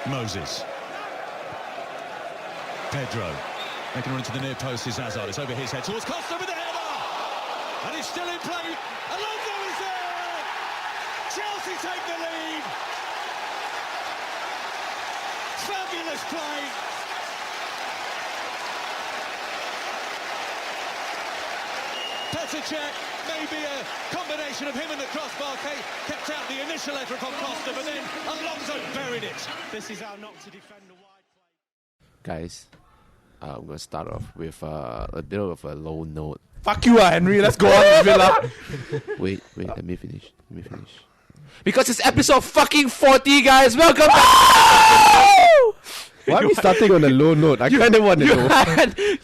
Moses. Pedro. Making run into the near post is Hazard. It's over his head towards Costa with the header! And he's still in play. Alonso is there! Chelsea take the lead! Fabulous play! Petr Cech, maybe a combination of him and the crossbar kept out the initial effort from Costa, but then Alonso buried it. This is how not to defend the wide play. Guys, I'm going to start off with a bit of a low note. Fuck you, Henry. Let's go on, Villa. Wait, let me finish. Because it's episode fucking 40, guys. Welcome back. Why are we starting on a low note? I kind of want to know.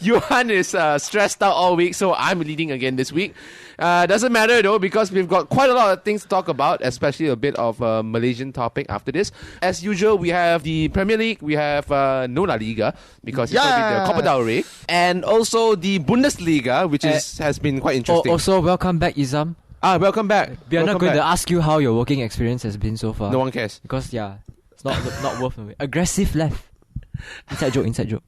Johan is stressed out all week, so I'm leading again this week. Doesn't matter though, because we've got quite a lot of things to talk about, especially a bit of a Malaysian topic after this. As usual, we have the Premier League, we have no La Liga, because it's going to be the Copa Del Rey, and also the Bundesliga, which has been quite interesting. Also, welcome back, Izam. Welcome back. We are not going to ask you how your working experience has been so far. No one cares. Because, it's not worth it. Aggressive left. Inside joke.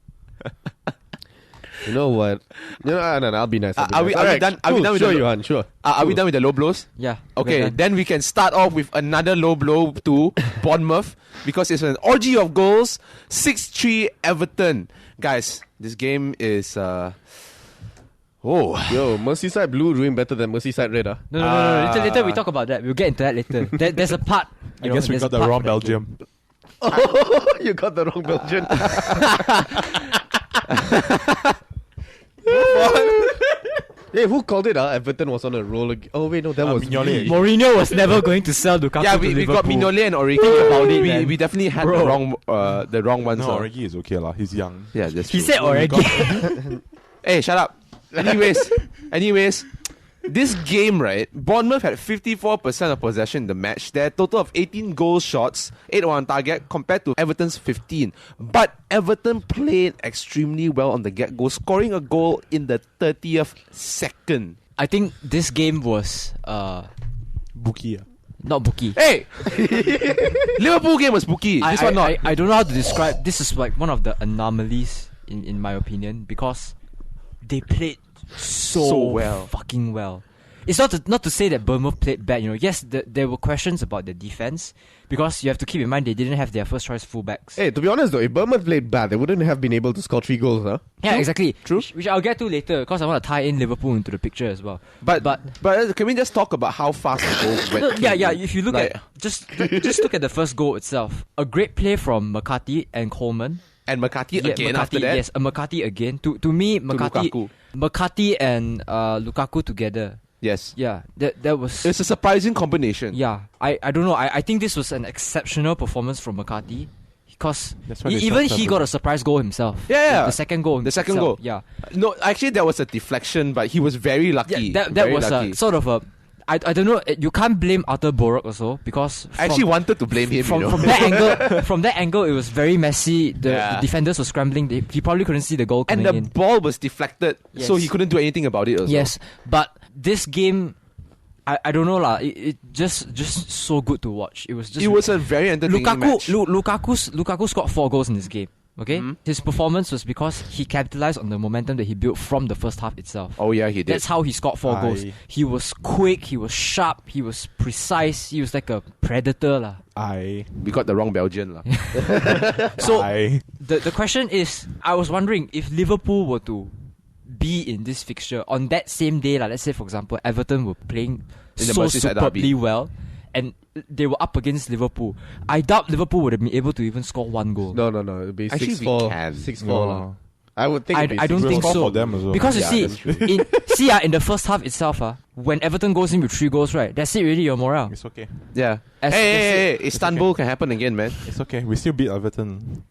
You know what? No, I'll be nice. Are we done? Are we done with Johan? Sure. Are we done with the low blows? Yeah. Okay, then we can start off with another low blow to Bournemouth, because it's an orgy of goals. 6-3 Everton. Guys, this game is... Yo, Merseyside Blue doing better than Merseyside Red, No. Later we talk about that. We'll get into that later. There's a part. I guess we got the wrong Belgium. Oh, you got the wrong Belgian. Hey, who called it? Everton was on a roll. Oh wait, no, that was Mignolet. Mourinho was never going to sell Lukaku to we Liverpool. got Mignolet and Origi. Think about it, we definitely had the wrong ones. No, Origi is okay lah. He's young. Yeah, that's He true. said Origi. Hey, shut up. Anyways, this game, right? Bournemouth had 54% of possession in the match. Their total of 18 goal shots, 8 on target, compared to Everton's 15. But Everton played extremely well on the get-go, scoring a goal in the 30th second. I think this game was Bookie. not bookie. Hey! Liverpool game was bookie. This one not. I don't know how to describe. This is like one of the anomalies in my opinion, because they played so well. fucking well. It's not to say that Bournemouth played bad. Yes, there were questions about the defense, because you have to keep in mind they didn't have their first choice fullbacks. Hey, to be honest though, if Bournemouth played bad, they wouldn't have been able to score 3 goals, huh? Yeah, exactly. True. Which I'll get to later, because I want to tie in Liverpool into the picture as well. But can we just talk about how fast the goal went? Yeah. If you look at just look at the first goal itself, a great play from McCarthy and Coleman. And McCarthy again McCarthy, after that. Yes, McCarthy again. To me, McCarthy and Lukaku together. Yes. Yeah, that was... It's a surprising combination. Yeah, I don't know. I think this was an exceptional performance from McCarthy, because even he got a surprise goal himself. Yeah. The second goal. The second goal. Yeah. No, actually there was a deflection, but he was very lucky. Yeah, that was a sort of a... I don't know. You can't blame Arthur Boruc also, because I actually wanted to blame him. From that angle, it was very messy. The defenders were scrambling. He probably couldn't see the goal coming in. And the ball was deflected, so he couldn't do anything about it also. Yes, but this game, I don't know lah. It just so good to watch. It was a very entertaining match. Lukaku scored 4 goals in this game. Okay, his performance was because he capitalized on the momentum that he built from the first half itself. Oh yeah, he did. That's how he scored 4 goals. He was quick, he was sharp, he was precise, he was like a predator lah. We got the wrong Belgian lah. So the question is, I was wondering if Liverpool were to be in this fixture on that same day, like let's say for example Everton were playing so superbly well, and they were up against Liverpool, I doubt Liverpool would have been able to even score 1 goal. No, it'd be 6-4. 6-4. No. I would think I don't think so. For them as well. Because you see, in the first half itself, when Everton goes in with 3 goals, right, that's it really, your morale. It's okay. Yeah. Hey, Istanbul can happen again, man. It's okay. We still beat Everton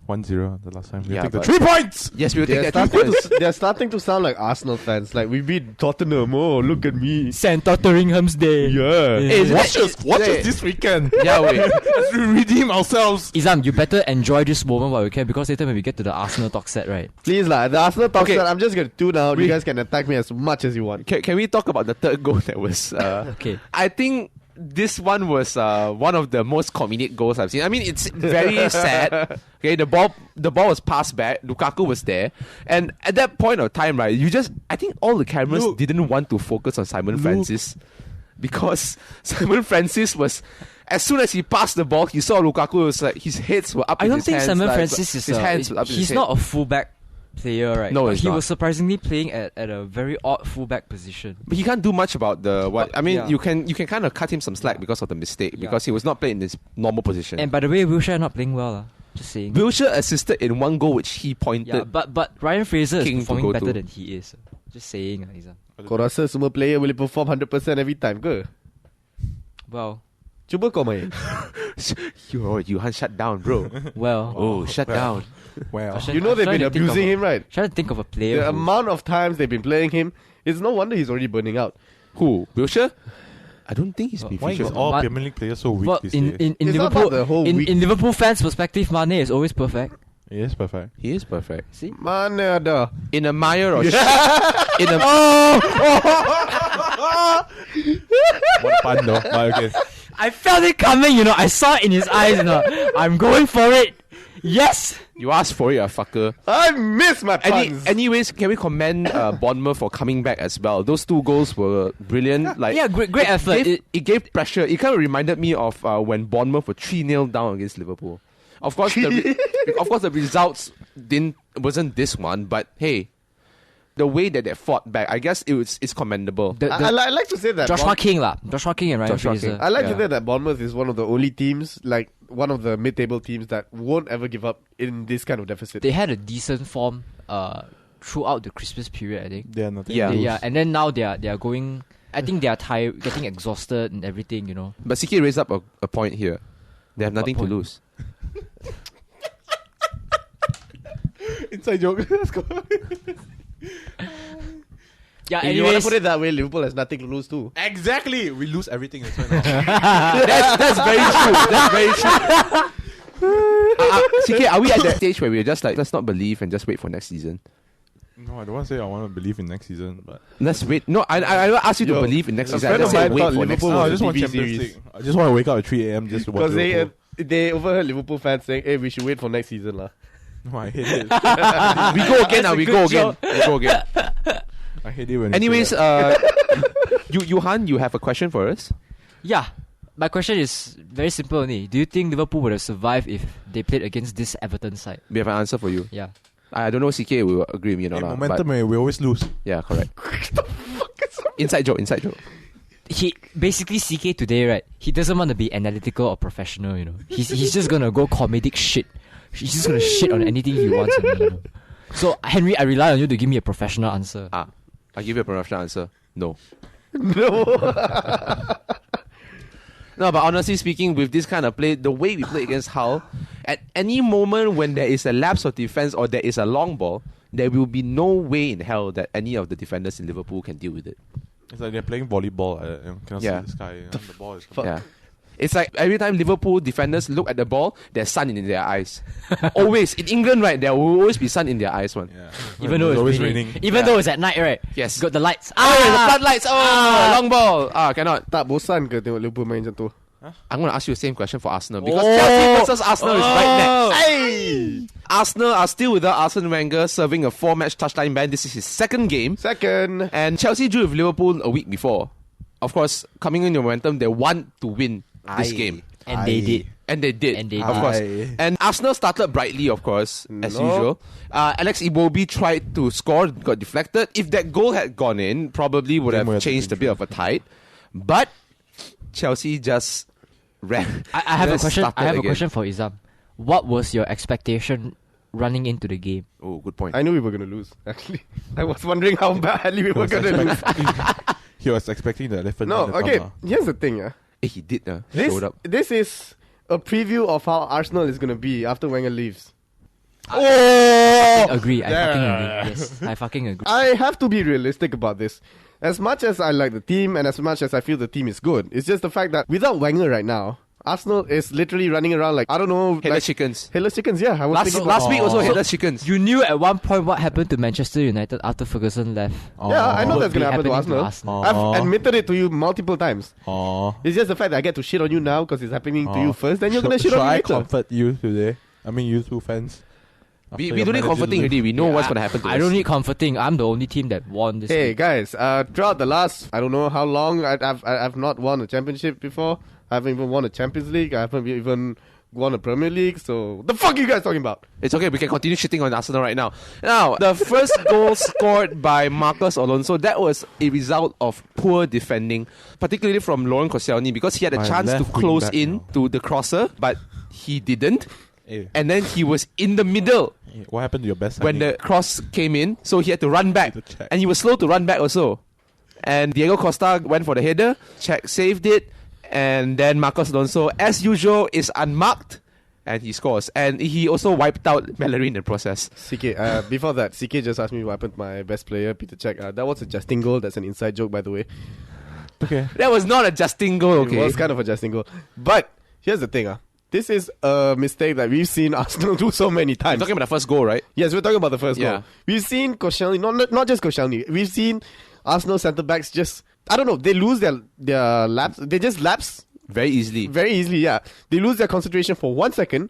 1-0 the last time. We take the but- 3 points! Yes, we'll take that 3 points. They're starting to sound like Arsenal fans. Like, we beat Tottenham. Oh, look at me. St. Totteringham's Day. Yeah. Hey, Watch us this weekend. Yeah, wait. Let's redeem ourselves. Izam, you better enjoy this moment while we can, because later when we get to the Arsenal talk set, right? Please, lah. The Arsenal talk Okay. set, I'm just going to tune out. You guys can attack me as much as you want. Can we talk about the third goal that was... Okay. I think this one was one of the most comedic goals I've seen. I mean, it's very sad. Okay, the ball was passed back. Lukaku was there, and at that point of time, right, I think all the cameras didn't want to focus on Simon Francis because Simon Francis was. As soon as he passed the ball, he saw Lukaku. It was like his heads were up. I in don't his think hands, Simon like, Francis is. His hands were up in his He's head. not a fullback player, right? No, But he's he not. was surprisingly playing at a very odd fullback position. But he can't do much about the what. I mean, Yeah. you can kind of cut him some slack because of the mistake because he was not playing in his normal position. And by the way, Wilshere not playing well. Just saying. Wilshere assisted in one goal which he pointed. Yeah, but Ryan Fraser is King to performing go better to. than he is. Just saying, Izam. Kau rasa semua player boleh perform 100% every time ke? Well, Cuba kau main. Johan, shut down, bro. well. Oh, shut down. Well, I should- You know I'm they've trying been to think of abusing a- him, right? Trying to think of a player. The who- amount of times they've been playing him, it's no wonder he's already burning out. Who? Wilshere? I don't think he's been why featured. is all But- Premier League players so weak Well, these in, days? in, in It's not Liverpool, about the whole week. in Liverpool fans' perspective, Mane is always perfect. He is perfect. He is perfect. See? Mana ada. In a mire or in a What fun though. But okay. I felt it coming, I saw it in his eyes, I'm going for it. Yes. you asked for it, you fucker. I miss my puns. Anyways, can we commend Bournemouth for coming back as well? Those 2 goals were brilliant. Like Yeah, great effort. It gave pressure. It kind of reminded me of when Bournemouth were 3-0 down against Liverpool. Of course, the results wasn't this one, but hey, the way that they fought back, I guess it's commendable. I like to say that Joshua King and Ryan Joshua Fraser. King. I like Yeah. to say that Bournemouth is one of the only teams, like one of the mid-table teams that won't ever give up in this kind of deficit. They had a decent form throughout the Christmas period, I think. They are nothing. Yeah. to lose. Yeah, and then now they are going. I think they are tired, getting exhausted and everything. But CK raised up a point here. They have nothing to point? lose. Inside joke. Let's go. Yeah, If you want to anyways, put it that way, Liverpool has nothing to lose too. Exactly. We lose everything. That's why now. That's very true. That's very true. CK, are we at that stage where we're just like, let's not believe and just wait for next season? No, I don't want to say I want to believe in next season, but Let's wait. No, I don't ask you to Yo, believe in next a season. I friend just of say mine wait thought for next Liverpool no, I was just want TV Champions series. League. I just want to wake up at 3 a.m. just to watch Because Liverpool. they overheard Liverpool fans saying, "Hey, we should wait for next season, lah." No, I hate it. We go again now. We go again. We go again. I hate it when. Anyways, you say Johan, you have a question for us? yeah. My question is very simple only. Do you think Liverpool would have survived if they played against this Everton side? We have an answer for you. Yeah. I don't know CK will agree with me or that. not. Momentum, but we always lose. yeah, correct. Inside joke. He basically CK today, right? He doesn't want to be analytical or professional, He's just gonna go comedic shit. He's just gonna shit on anything he wants. So Henry, I rely on you to give me a professional answer. I'll give you a professional answer. No. No, but honestly speaking, with this kind of play, the way we play against Hull, at any moment when there is a lapse of defense or there is a long ball, there will be no way in hell that any of the defenders in Liverpool can deal with it. It's like they're playing volleyball. Cannot Yeah. see the sky. The ball is. Yeah. It's like every time Liverpool defenders look at the ball, there's sun in their eyes. Always. In England, right, there will always be sun in their eyes. One. Yeah. Even though it's always raining. raining. Even though it's at night, right? Yes. Got the lights. The floodlights. Long ball. Cannot. Tak bosan ke tengok Liverpool main macam tu? I'm going to ask you the same question for Arsenal because Chelsea versus Arsenal is right next. Hey! Arsenal are still without Arsene Wenger serving a 4-match touchline ban. This is his second game. Second. And Chelsea drew with Liverpool a week before. Of course, coming in the momentum, they want to win this game. And they did. And they did, And they of did. course. Aye. And Arsenal started brightly, of course, as No. usual. Alex Iwobi tried to score, got deflected. If that goal had gone in, probably would Game would have have changed a been bit of a tide. But Chelsea just ran. I have a just question. I started have a again. question for Izam. What was your expectation running into the game? Oh, good point. I knew we were going to lose, actually. I was wondering how badly we were going to lose. He was expecting the elephant. No, in the okay. tunnel. Here's the thing, He did. This, Showed up. this is a preview of how Arsenal is going to be after Wenger leaves. Agree. I fucking agree. Yes, I fucking agree. I have to be realistic about this. As much as I like the team and as much as I feel the team is good, it's just the fact that without Wenger right now, Arsenal is literally running around like, I don't know. Headless chickens. Headless chickens, yeah. I was thinking Last week also So- headless chickens. You knew at one point what happened to Manchester United after Ferguson left. Yeah, I know that's Would going to be happen to happening Arsenal. to Arsenal. I've admitted it to you multiple times. Aww. It's just the fact that I get to shit on you now because it's happening to you first, then you're going to shit Should on me I later. comfort you today? I mean, you two fans. We After don't your need manager comforting leave. already. We know what's going to happen to us. I don't need comforting. I'm the only team that won this. Hey week. guys, throughout the last, I don't know how long, I've not won a championship before. I haven't even won a Champions League. I haven't even won a Premier League. So, what the fuck are you guys talking about? It's okay, we can continue shitting on Arsenal right now. Now, the first goal scored by Marcos Alonso, that was a result of poor defending, particularly from Laurent Koscielny, because he had a My chance to left wing close back in now. to the crosser, but he didn't. Hey, And then he was in the middle what happened to your best when the cross came in, so he had to run back. Need to check. And he was slow to run back also. And Diego Costa went for the header, saved it, and then Marcos Alonso, as usual, is unmarked, and he scores. And he also wiped out Bellerin in the process. CK, before that, CK just asked me what happened to my best player, Peter Cech. That was a Justin goal. That's an inside joke, by the way. Okay. That was not a Justin goal, okay? It was kind of a Justin goal. But here's the thing, this is a mistake that we've seen Arsenal do so many You're times. talking about the first goal, right? Yes, we're talking about the first Yeah. goal. We've seen Koscielny, not just Koscielny, we've seen Arsenal centre-backs just, I don't know, they lose their laps, they just lapse Very easily. very easily, yeah. They lose their concentration for 1 second,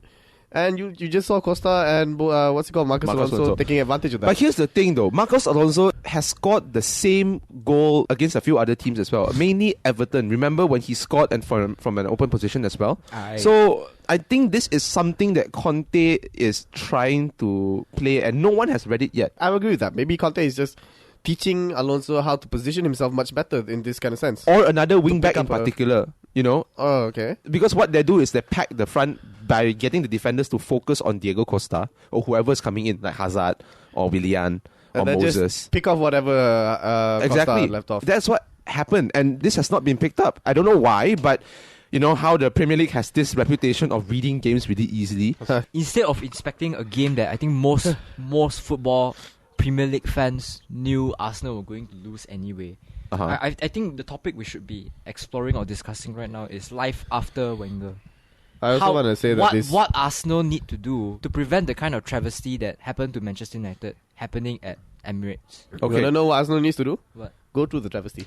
and you just saw Costa and, Marcus Alonso taking advantage of that. But here's the thing though, Marcos Alonso has scored the same goal against a few other teams as well, mainly Everton. Remember when he scored and from an open position as well? So I think this is something that Conte is trying to play and no one has read it yet. I agree with that. Maybe Conte is just teaching Alonso how to position himself much better in this kind of sense. Or another wing back pick in up a- particular, you know? Oh, okay. Because what they do is they pack the front by getting the defenders to focus on Diego Costa or whoever's coming in, like Hazard or Willian or And then Moses. just pick off whatever Exactly. Costa left off. That's what happened, and this has not been picked up. I don't know why, but you know how the Premier League has this reputation of reading games really easily. Instead of inspecting a game that I think most football Premier League fans knew Arsenal were going to lose anyway. Uh-huh. I think the topic we should be exploring or discussing right now is life after Wenger. I also want to say that what Arsenal need to do to prevent the kind of travesty that happened to Manchester United happening at Emirates. You Okay, want to know what Arsenal needs to do? What? Go through the travesty.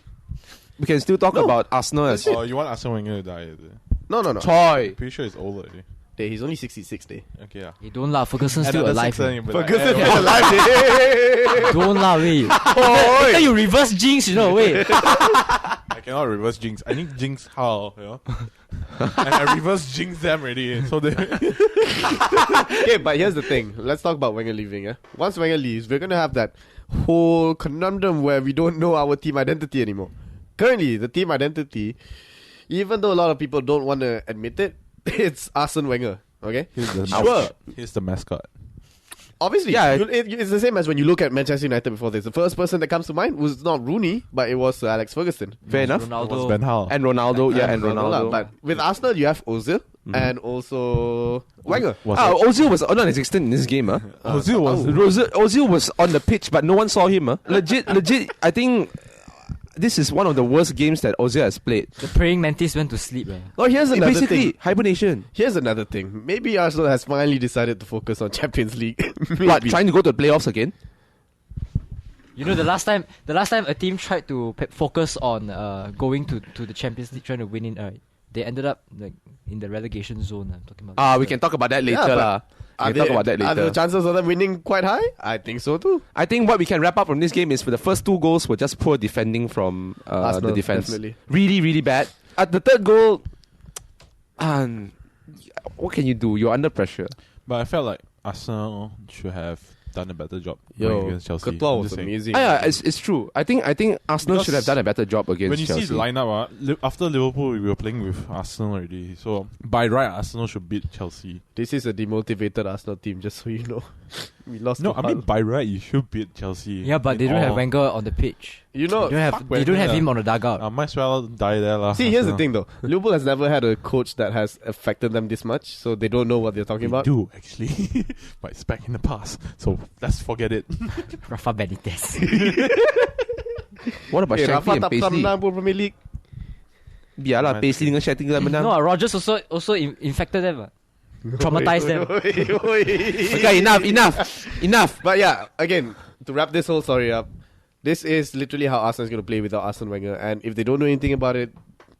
we can still talk about Arsenal as Oh, you want Arsene Wenger to die? Is it? No. Toy. Pretty sure it's over already. Hey, he's only 66 day. Okay, yeah. Hey, don't laugh. Ferguson's still alive. eh. Ferguson is alive. Hey. Don't laugh, wait. Oh, Later you reverse jinx, you know, wait. I cannot reverse jinx. I need jinx how, you know? And I reverse jinx them already. So they Okay, but here's the thing. Let's talk about Wenger leaving. Once Wenger leaves, we're going to have that whole conundrum where we don't know our team identity anymore. Currently, the team identity, even though a lot of people don't want to admit it, it's Arsene Wenger. Okay? here's the Sure. mascot. Here's the mascot. Obviously, Yeah. it's the same as when you look at Manchester United before this. The first person that comes to mind was not Rooney, but it was Alex Ferguson. Fair enough. It was Ronaldo. Ben Hall. And Ronaldo, yeah, and Ronaldo. But with Arsenal, you have Ozil and also Wenger. Ozil was non-existent in this game. Ozil was Ozil was on the pitch, but no one saw him. Legit, I think this is one of the worst games that Ozil has played. The praying mantis went to sleep. Oh, here's another Basically, thing. hibernation. Here's another thing. Maybe Arsenal has finally decided to focus on Champions League. What, trying to go to the playoffs again? You know, the last time a team tried to focus on going to the Champions League, trying to win it, they ended up like in the relegation zone. I'm talking about. We can talk about that later. Yeah, but lah. We can talk about that Are the later. chances of them winning quite high? I think so too. I think what we can wrap up from this game is for the first two goals were just poor defending from Arsenal, the defense. definitely. Really, really bad. At the third goal, what can you do? You're under pressure. But I felt like Arsenal should have done a better job Yo, against Chelsea. Courtois I'm was just saying. amazing. It's true. I think Arsenal Because should have done a better job against When you Chelsea. see the lineup, after Liverpool, we were playing with Arsenal already. So by right, Arsenal should beat Chelsea. This is a demotivated Arsenal team, just so you know. We lost. No, to I mean Hull. by right, you should beat Chelsea. Yeah, but they in don't have all. Wenger on the pitch. You know, They don't have him on the dugout. Might as well die there, lah. see, here's the thing though. Liverpool has never had a coach that has affected them this much, so they don't know what they're talking We about. do actually, but it's back in the past. So let's forget it. Rafa Benitez. What about Hey, Shankly Rafa and tak pernah Paisley? menang pun Premier League. Biarlah, Paisley dengan Shaq tinggal menang. No, Rogers also infected them. Traumatized them. Okay, enough. But yeah, again, to wrap this whole story up, this is literally how Arsenal is going to play without Arsene Wenger. And if they don't know anything about it,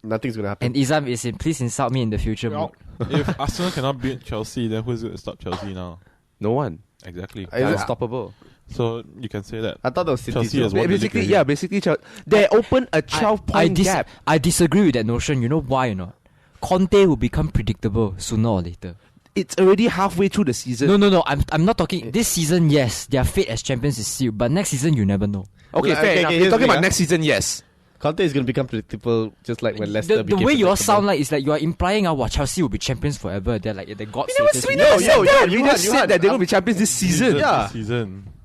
nothing's going to happen. And Izam is in, please insult me in the future. Well, if Arsenal cannot beat Chelsea, then who's going to stop Chelsea now? No one. Exactly. Is it- Unstoppable. So you can say that. I thought that was City. Chelsea has won the league Basically, already. they opened a 12-point gap. I disagree with that notion. You know why or not? Conte will become predictable sooner or later. It's already halfway through the season. No. I'm not talking this season. Yes, their fate as champions is sealed. But next season, you never know. Okay, fair enough. You're here's talking the about thing, next season, yes. Conte is going to become predictable, just like when Leicester The became way you all predictable. sound like is like you are implying Chelsea will be champions forever. They're like the god status. We never said that. We just said that they will I'm- be champions this season. Yeah.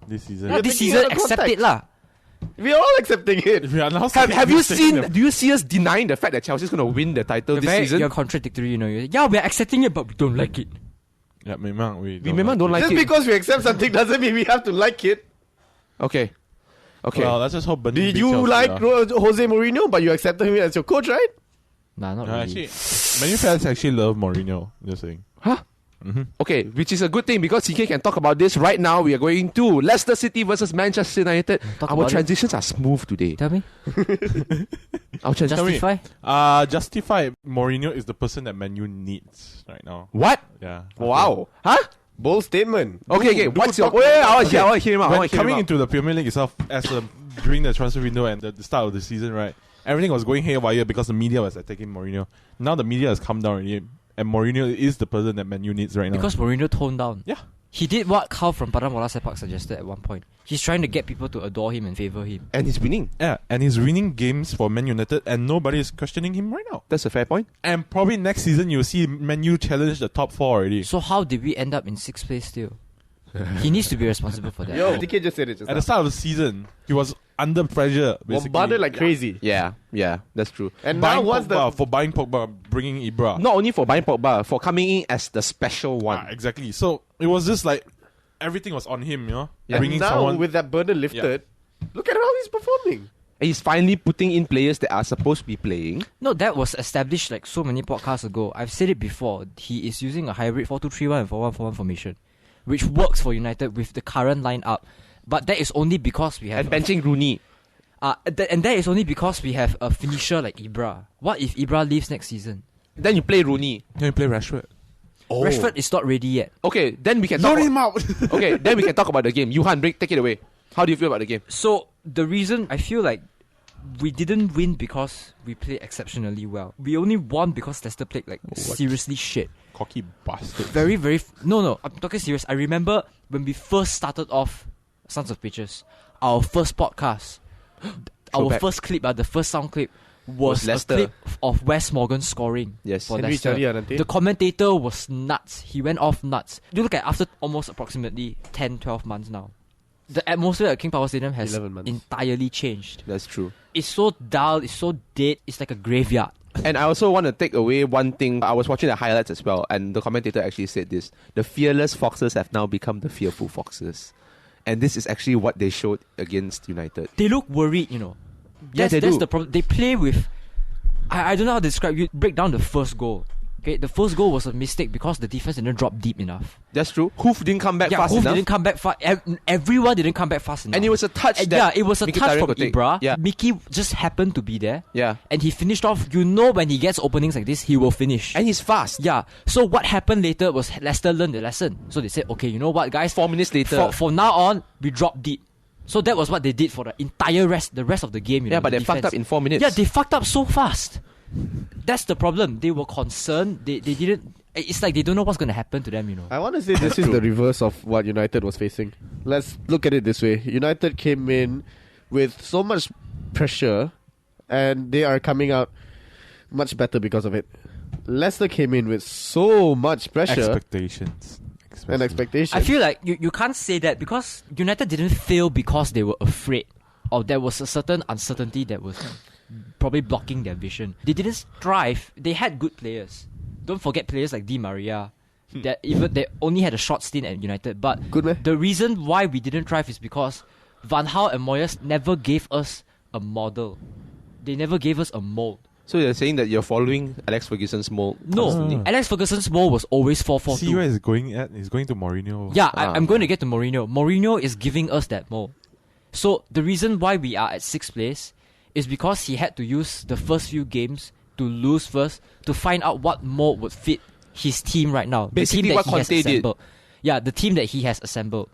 This season. Yeah, this thinking season, out of accept it context. lah. We are all accepting it. We are now Have you seen? Do you see us denying the fact that Chelsea is going to win the title this season? You're contradictory, you know. Yeah, we're accepting it, but we don't like it. Yeah, memang we don't like Just it. because we accept something doesn't mean we have to like it. Okay. Well, let's just hope Burnley Did beat you Chelsea, like lah. Jose Mourinho, but you accepted him as your coach, right? Nah, not No, really. actually, many fans actually love Mourinho. Just saying. Huh? Okay, which is a good thing because CK can talk about this right now. We are going to Leicester City versus Manchester United. Talk Our about it. transitions are smooth today. Tell me. Our transitions. Justify. Justify Mourinho is the person that Man U needs right now. What? Yeah. Wow. Huh? Bold statement. Okay. What's your? talk- Wait, I want to hear him out. I When want to hear him coming out. into the Premier League itself, during the transfer window and the start of the season, right? Everything was going haywire because the media was attacking Mourinho. Now the media has come down already, and Mourinho is the person that Man U needs right now. Because Mourinho toned down. Yeah. He did what Carl from Padang Bola Sepak suggested at one point. He's trying to get people to adore him and favour him. And he's winning. Yeah, and he's winning games for Man United, and nobody is questioning him right now. That's a fair point. And probably next season you'll see Man U challenge the top 4 already. So how did we end up in 6th place still? He needs to be responsible for that. Yo, DK just said it just At now. the start of the season, he was under pressure. Basically. Bombarded like crazy. Yeah, that's true. And now Buying what's Pogba, the... for buying Pogba, bringing Ibra. Not only for buying Pogba, for coming in as the special one. Exactly. So it was just like everything was on him, you know. And Bringing now, someone with that burden lifted, look at how he's performing. And he's finally putting in players that are supposed to be playing. No, that was established like so many podcasts ago. I've said it before. He is using a hybrid 4-2-3-1 and 4-1-4-1 formation, which works for United with the current lineup. But that is only because we have And benching Rooney. and that is only because we have a finisher like Ibra. What if Ibra leaves next season? Then you play Rooney. Then you play Rashford. Rashford is not ready yet. Okay, then we can talk. out. Okay, then we can talk about the game. Johan, take it away. How do you feel about the game? So the reason I feel like we didn't win because we played exceptionally well. We only won because Leicester played like seriously shit. Cocky bastard. Very no. I'm talking serious. I remember when we first started off Sons of Pitches, our first podcast, our Throwback. first clip, the first sound clip was a Leicester. clip of Wes Morgan scoring Yes. for Henry Leicester. Charia nanti. The commentator was nuts. He went off nuts. You look at after almost approximately 10-12 months now, the atmosphere at King Power Stadium has 11 months. entirely changed. That's true. It's so dull, it's so dead, it's like a graveyard. And I also want to take away one thing. I was watching the highlights as well, and the commentator actually said this. The fearless foxes have now become the fearful foxes. And this is actually what they showed against United. They look worried, you know. Yeah, they that's do. the problem. They play with... I don't know how to describe. You break down the first goal. Okay, the first goal was a mistake because the defense didn't drop deep enough. That's true. Hoof didn't come back fast Hoof enough. didn't come back fast. Everyone didn't come back fast enough. And it was a touch that yeah, it was a touch Mkhitaryan from could take. Ibra. Yeah. Mickey just happened to be there. Yeah. And he finished off. You know, when he gets openings like this, he will finish. And he's fast. Yeah. So what happened later was Leicester learned the lesson. So they said, okay, you know what, guys? 4 minutes later. For now on, we drop deep. So that was what they did for the entire rest of the game. You know, But the they fucked defense. up in 4 minutes. Yeah, they fucked up so fast. That's the problem. They were concerned. They didn't. It's like they don't know what's going to happen to them, you know. I want to say this is the reverse of what United was facing. Let's look at it this way. United came in with so much pressure and they are coming out much better because of it. Leicester came in with so much pressure Expectations. and expectation. I feel like you can't say that because United didn't fail because they were afraid or there was a certain uncertainty that was probably blocking their vision. They didn't strive. They had good players. Don't forget players like Di Maria. That even they only had a short stint at United. But Good, man. the reason why we didn't thrive is because Van Gaal and Moyes never gave us a model. They never gave us a mold. So you're saying that you're following Alex Ferguson's mold? No, constantly? Alex Ferguson's mold was always 4-4-2. See where he's going at? He's going to Mourinho. Yeah, I'm going to get to Mourinho. Mourinho is giving us that mold. So the reason why we are at 6th place is because he had to use the first few games to lose first to find out what mold would fit his team right now. Basically the team what that he has Conte did. assembled. Yeah, the team that he has assembled.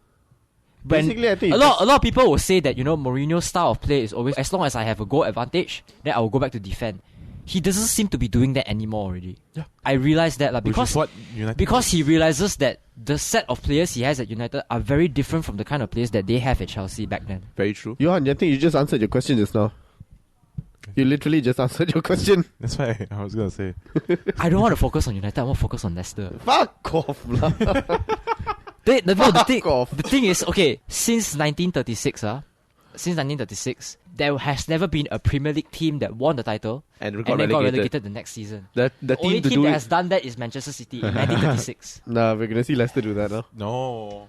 When Basically, I think a lot of people will say that, Mourinho's style of play is always, as long as I have a goal advantage, then I will go back to defend. He doesn't seem to be doing that anymore already. Yeah. I realize that Which is what United because he realizes that the set of players he has at United are very different from the kind of players that they have at Chelsea back then. Very true. Johan, I think you just answered your question just now. You literally just answered your question. That's why I was gonna say. I don't want to focus on United. I want to focus on Leicester. Fuck off, lah. The thing is, okay, since 1936, there has never been a Premier League team that won the title And then got relegated the next season. The Only team to team do that it. has done that is Manchester City in 1936. Nah, we're gonna see Leicester do that now. No.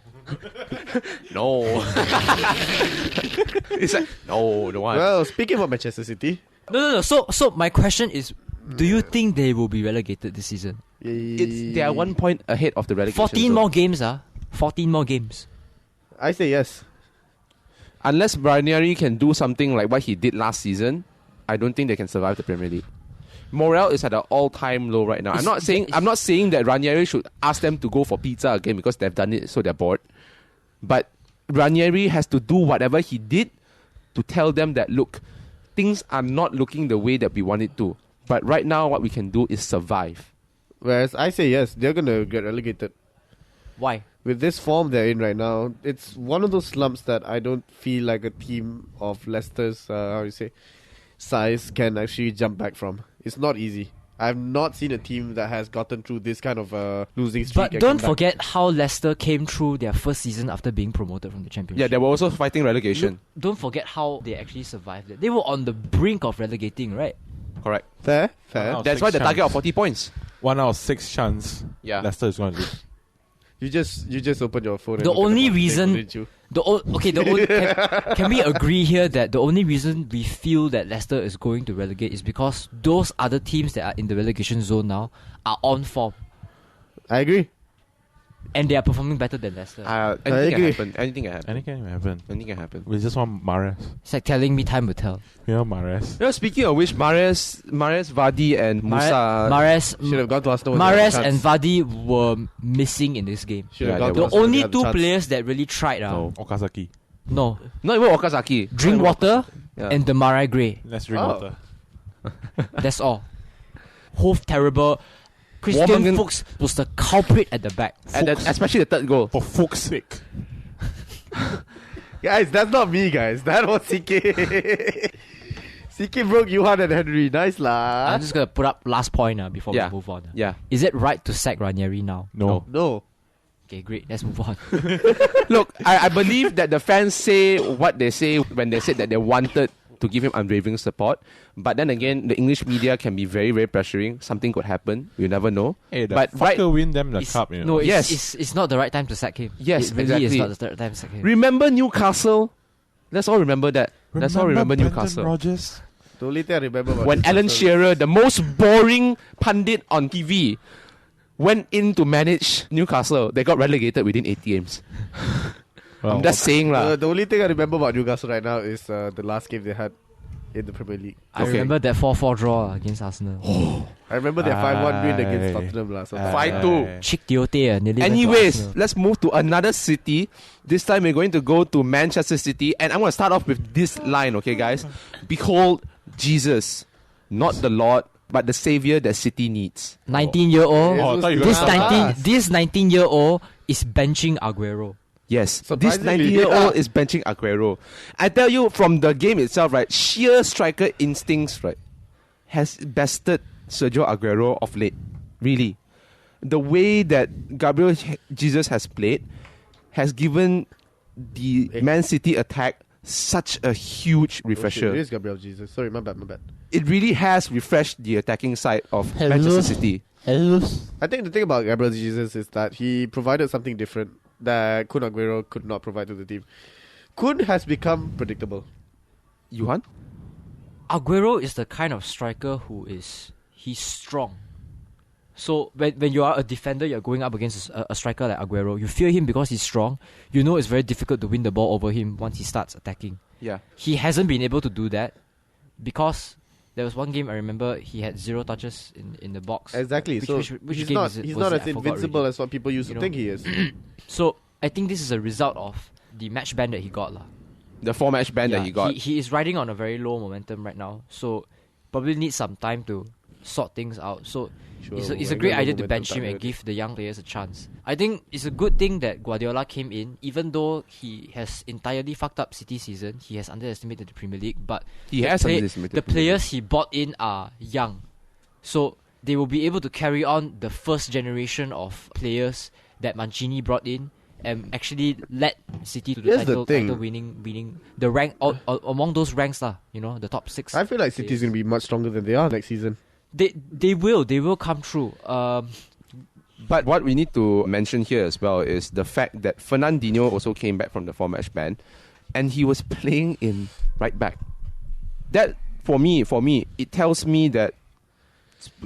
No. It's like, no, don't want. Well, speaking about Manchester City, No. So my question is, do you think they will be relegated this season? They are 1 point ahead of the relegation 14 zone. more games, 14 more games. I say yes. Unless Ranieri can do something like what he did last season, I don't think they can survive the Premier League. Morale is at an all-time low right now. I'm not saying that Ranieri should ask them to go for pizza again because they've done it, so they're bored. But Ranieri has to do whatever he did to tell them that, look, things are not looking the way that we want it to. But right now, what we can do is survive. Whereas I say yes, they're gonna get relegated. Why? With this form they're in right now, it's one of those slumps that I don't feel like a team of Leicester's size can actually jump back from. It's not easy. I've not seen a team that has gotten through this kind of losing streak. But and don't come back. forget how Leicester came through their first season after being promoted from the Championship. Yeah, they were also fighting relegation. Don't forget how they actually survived it. They were on the brink of relegating, right? Correct. Fair. Wow. That's why the 6 target chance. of 40 points. 1 out of 6 chance. Yeah. Leicester is going to lose. You just open your phone. The and look at only the reason- table, didn't you? Can we agree here that the only reason we feel that Leicester is going to relegate is because those other teams that are in the relegation zone now are on form I agree. and they are performing better than Leicester. Anything can agree. happen. Anything can happen. Anything can happen. Anything can happen. We just want Mahrez. It's like telling me time will tell. Mahrez. Speaking of which, Mahrez, Vardy, and Musa. Should have gone to Arsenal. Mahrez and Vardy were missing in this game. Should have Yeah, gone they to were. The Arsenal, only they had the two chance. players that really tried No. Okazaki. no, Not even Okazaki. drink water Yeah. and Demarai Gray. Let's drink Oh. water. That's all. Hove terrible. Christian Warmongren- Fuchs was the culprit at the back. And especially the third goal. For fuck's sake. Guys, that's not me, guys. That was CK. CK broke Johan and Henry. Nice lah. I'm just gonna put up last point before Yeah. we move on. Yeah. Is it right to sack Ranieri now? No. No. Okay, great. Let's move on. Look, I believe that the fans say what they say when they said that they wanted to give him unwavering support. But then again, the English media can be very, very pressuring. Something could happen. You never know. Hey, the But fucker win them the It's- cup, you know. No, it's, Yes. it's not the right time to sack him. Yes, it really is exactly. not the right time to sack him. Remember Newcastle? Let's all remember that. Let's all remember Brendan Newcastle. Rodgers? The only thing I remember about When Alan Newcastle- Shearer, the most boring pundit on TV, went in to manage Newcastle, they got relegated within 8 games. Well, I'm just saying lah. The only thing I remember about Newcastle right now is the last game they had in the Premier League. I Okay. remember that 4-4 draw against Arsenal. I remember their 5-1 win against Aye. Tottenham lah. So Aye. 5-2. Chick Diote nearly went to Anyways, Arsenal. let's move to another city. This time we're going to go to Manchester City, and I'm going to start off with this line, okay, guys? Behold Jesus, not the Lord, but the Savior that City needs. 19-year-old. Oh, I thought you were This gonna- 19-year-old is benching Aguero. Yes, this Surprisingly, 19-year-old is benching Aguero. I tell you, from the game itself, right, sheer striker instincts, right, has bested Sergio Aguero of late. Really. The way that Gabriel Jesus has played has given the Man City attack such a huge refresher. It is Gabriel Jesus. Sorry, my bad. It really has refreshed the attacking side of Manchester City. I think the thing about Gabriel Jesus is that he provided something different that Kun Aguero could not provide to the team. Kun has become predictable. Johan? Aguero is the kind of striker he's strong. So when you are a defender, you're going up against a striker like Aguero. You fear him because he's strong. You know it's very difficult to win the ball over him once he starts attacking. Yeah. He hasn't been able to do that because there was one game I remember he had 0 touches in the box. Exactly. Which he's game not was it? he's Was not it? as I forgot invincible already. as what people used to think he is. So I think this is a result of the match ban that he got. The 4-match ban that he got. He is riding on a very low momentum right now. So probably needs some time to sort things out. So it's a great idea to bench him and give the young players a chance. I think it's a good thing that Guardiola came in, even though he has entirely fucked up City season. He has underestimated the Premier League, but the players he bought in are young, so they will be able to carry on the first generation of players that Mancini brought in and actually led City to the title winning the rank among those ranks the top 6. I feel like City's going to be much stronger than they are next season. They will come through. But what we need to mention here as well is the fact that Fernandinho also came back from the 4-match ban, and he was playing in right back. That for me, it tells me that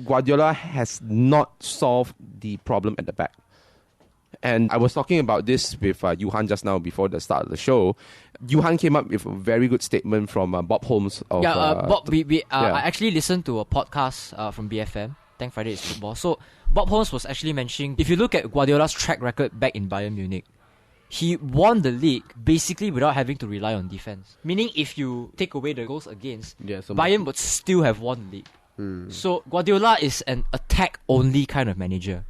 Guardiola has not solved the problem at the back. And I was talking about this with Johan just now before the start of the show. Johan came up with a very good statement from Bob Holmes. Bob. I actually listened to a podcast from BFM. Thank Friday is football. So Bob Holmes was actually mentioning, if you look at Guardiola's track record back in Bayern Munich, he won the league basically without having to rely on defense. Meaning, if you take away the goals against, Bayern would still have won the league. So Guardiola is an attack-only kind of manager.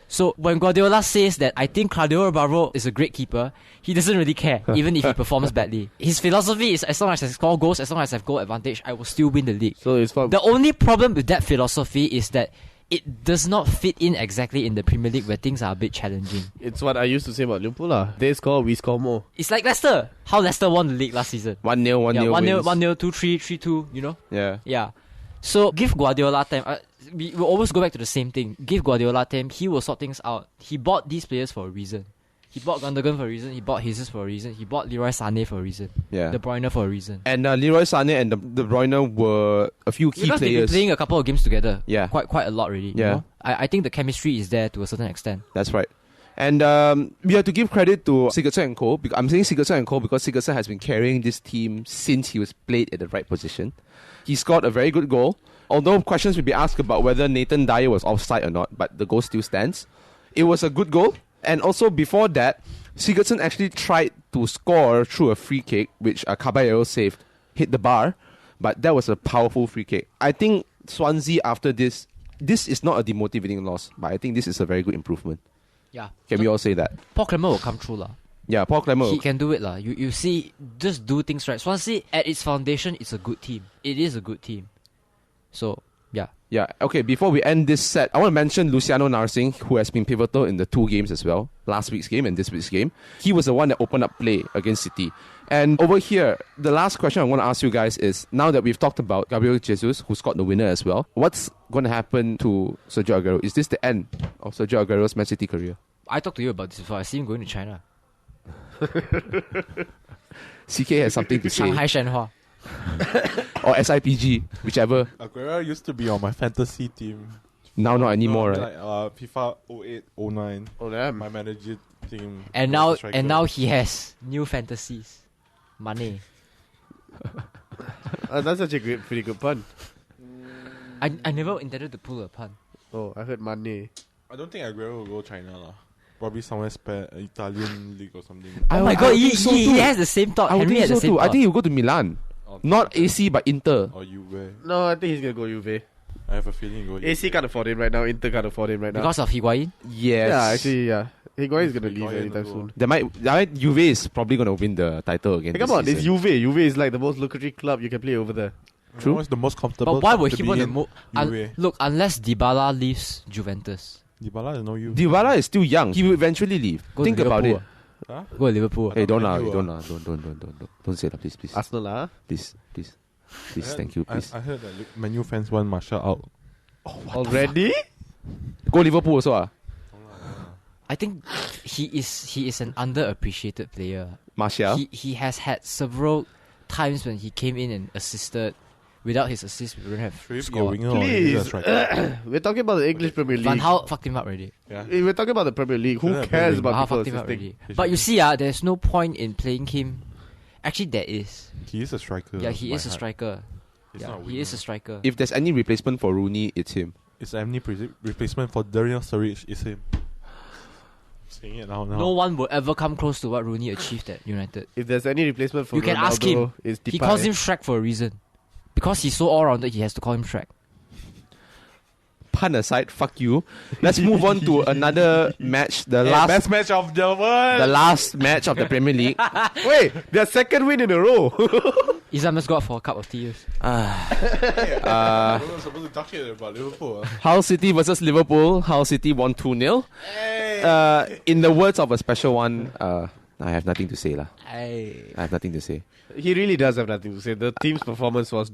So when Guardiola says that I think Claudio Bravo is a great keeper, he doesn't really care, even if he performs badly. His philosophy is, as long as I score goals, as long as I have goal advantage, I will still win the league. So it's the only problem with that philosophy is that it does not fit in exactly in the Premier League where things are a bit challenging. It's what I used to say about Liverpool. They score, we score more. It's like Leicester. How Leicester won the league last season. 1-0, 1-0, 1-0, 2-3, 3-2, Yeah. So give Guardiola time. We will always go back to the same thing. Give Guardiola time. He will sort things out. He bought these players for a reason. He bought Gundogan for a reason. He bought Jesus for a reason. He bought Leroy Sané for a reason. Yeah. De Bruyne for a reason. And Leroy Sané and De Bruyne were a few key because players. They've been playing a couple of games together. Yeah. Quite a lot already. Yeah. You know? I think the chemistry is there to a certain extent. That's right. And we have to give credit to Sigurdsson & Co. I'm saying Sigurdsson & Co. because Sigurdsson has been carrying this team since he was played at the right position. He scored a very good goal. Although questions will be asked about whether Nathan Dyer was offside or not, but the goal still stands. It was a good goal. And also before that, Sigurdsson actually tried to score through a free kick, which Caballero saved, hit the bar. But that was a powerful free kick. I think Swansea after this is not a demotivating loss, but I think this is a very good improvement. Yeah. Can we all say that? Paul Clement will come through lah. Yeah, Paul Clement. He can do it lah. You see, just do things right. Swansea, at its foundation, it's a good team. It is a good team. So, yeah. Yeah, okay, before we end this set, I want to mention Luciano Narsing, who has been pivotal in the 2 games as well. Last week's game and this week's game. He was the one that opened up play against City. And over here, the last question I want to ask you guys is, now that we've talked about Gabriel Jesus, who scored the winner as well, what's going to happen to Sergio Aguero? Is this the end of Sergio Aguero's Man City career? I talked to you about this before. I see him going to China. CK has something to say. Shanghai Shenhua. Or SIPG, whichever. Aguero used to be on my fantasy team. Now not anymore, right? Like FIFA 08, 09. Oh, damn. My manager team. And now he has new fantasies. Money. That's such a pretty good pun. I never intended to pull a pun. Oh, I heard money. I don't think Aguero will go China lah. Probably somewhere Italian league or something. Oh my god, he has the same thought. I would Henry think had so the same too. thought. I think he'll go to Milan. Not AC, but Inter. Or Juve. No, I think he's going to go Juve. I have a feeling he'll go AC can't afford him right now. Inter can't afford him right now. Because of Higuain? Yes. Yeah, actually, yeah. Higuain's going to leave Higuain anytime will soon. Juve is probably going to win the title again. Hey, come on, it's Juve. Juve is like the most lucrative club you can play over there. True. It's the most comfortable. But why would to he be want to in move? Juve. Look, unless Dybala leaves Juventus. Dybala is no you. Dybala is still young. He will eventually leave. Go Think to about it. Liverpool. Huh? Go to Liverpool. Hey, don't Man U, don't say that, please. Arsenal, huh? Please, thank you, please. I heard that Man U fans want Martial out. Already? Go Liverpool also. I think he is an underappreciated player. Martial. He has had several times when he came in and assisted, Without his assist, we wouldn't have Should he be a scored. winger or is he a Please. striker? We're talking about the English Premier League. Van Gaal fucked him up already. Yeah. We're talking about the Premier League. Who Shouldn't have cares been about Van Gaal people fucked him up assisting? already. But you see, there's no point in playing him. Actually, there is. He is a striker. Yeah, he by is a heart. striker. He's Yeah, not a he is a winger. striker. If there's any replacement for Rooney, it's him. It's any replacement for Daniel Sturridge is him. Saying it now. No one will ever come close to what Rooney achieved at United. If there's any replacement for You can Ronaldo, ask him. it's He Depay. calls him Shrek for a reason. Because he's so all-rounded, he has to call him Shrek. Pun aside, fuck you. Let's move on to another match. The Best match of the world. last match of the Premier League. Wait, their second win in a row. Izam must go out for a cup of tea. We're not supposed to talk shit about Liverpool. Hull City versus Liverpool. Hull City won 2-0. In the words of a special one, I have nothing to say lah. I have nothing to say. He really does have nothing to say. The team's performance was